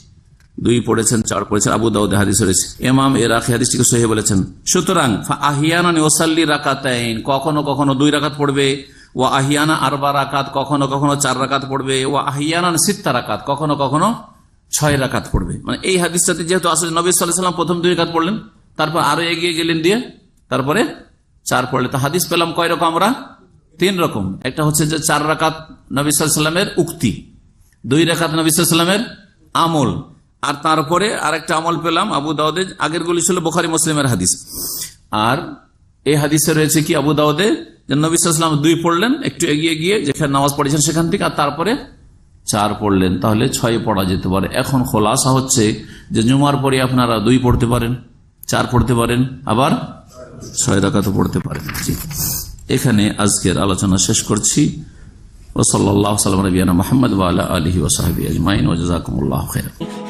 2 পড়েছেন 4 পড়েছেন, আবু দাউদে হাদিস রয়েছে, ইমাম ইরাকি হাদিসটিকে সহিহ বলেছেন। সুতরাং আহিয়ানা ইউসাল্লি রাকাতাইন, কখনো কখনো 2 রাকাত পড়বে, ওয়া আহিয়ানা 4 রাকাত, কখনো কখনো 4 রাকাত পড়বে, ওয়া আহিয়ানা 6 রাকাত, কখনো কখনো 6 রাকাত পড়বে। মানে এই হাদিসটাতে যেহেতু আসলে নবী সাল্লাল্লাহু আলাইহি ওয়াসাল্লাম প্রথম 2 রাকাত পড়লেন, তারপর আরো এগিয়ে গেলেন দিয়ে তারপরে 4 পড়লে, তো হাদিস পেলাম কয় রকম আমরা? 3 রকম। একটা হচ্ছে যে 4 রাকাত নবী সাল্লাল্লাহু আলাইহি ওয়াসাল্লামের উক্তি, 2 রাকাত নবী সাল্লাল্লাহু আলাইহি ওয়াসাল্লামের আমল, আর তারপরে আরেকটা আমল পেলাম আবু দাউদে, আগের গুলি ছিল বুখারী মুসলিমের হাদিস। আর এই হাদিসে রয়েছে কি আবু দাউদে, যে নবী সাল্লাল্লাহু আলাইহি ওয়াসাল্লাম 2 পড়লেন একটু এগিয়ে গিয়ে, যেখানে নামাজ পড়েছেন সেখান থেকে, আর তারপরে 4 পড়লেন, তাহলে 6 পড়া যেতে পারে। এখন খোলাসা হচ্ছে যে জুমার পরে আপনারা 2 পড়তে পারেন, 4 পড়তে পারেন, আবার 6 রাকাতও পড়তে পারেন। এখানে আজকের আলোচনা শেষ করছি। ওয়া সাল্লাল্লাহু আলা নবিয়িনা মুহাম্মদ ওয়া আলা আলিহি ওয়া সাহবিহি আজমাইন ওয়া জাযাকুমুল্লাহু খাইরান।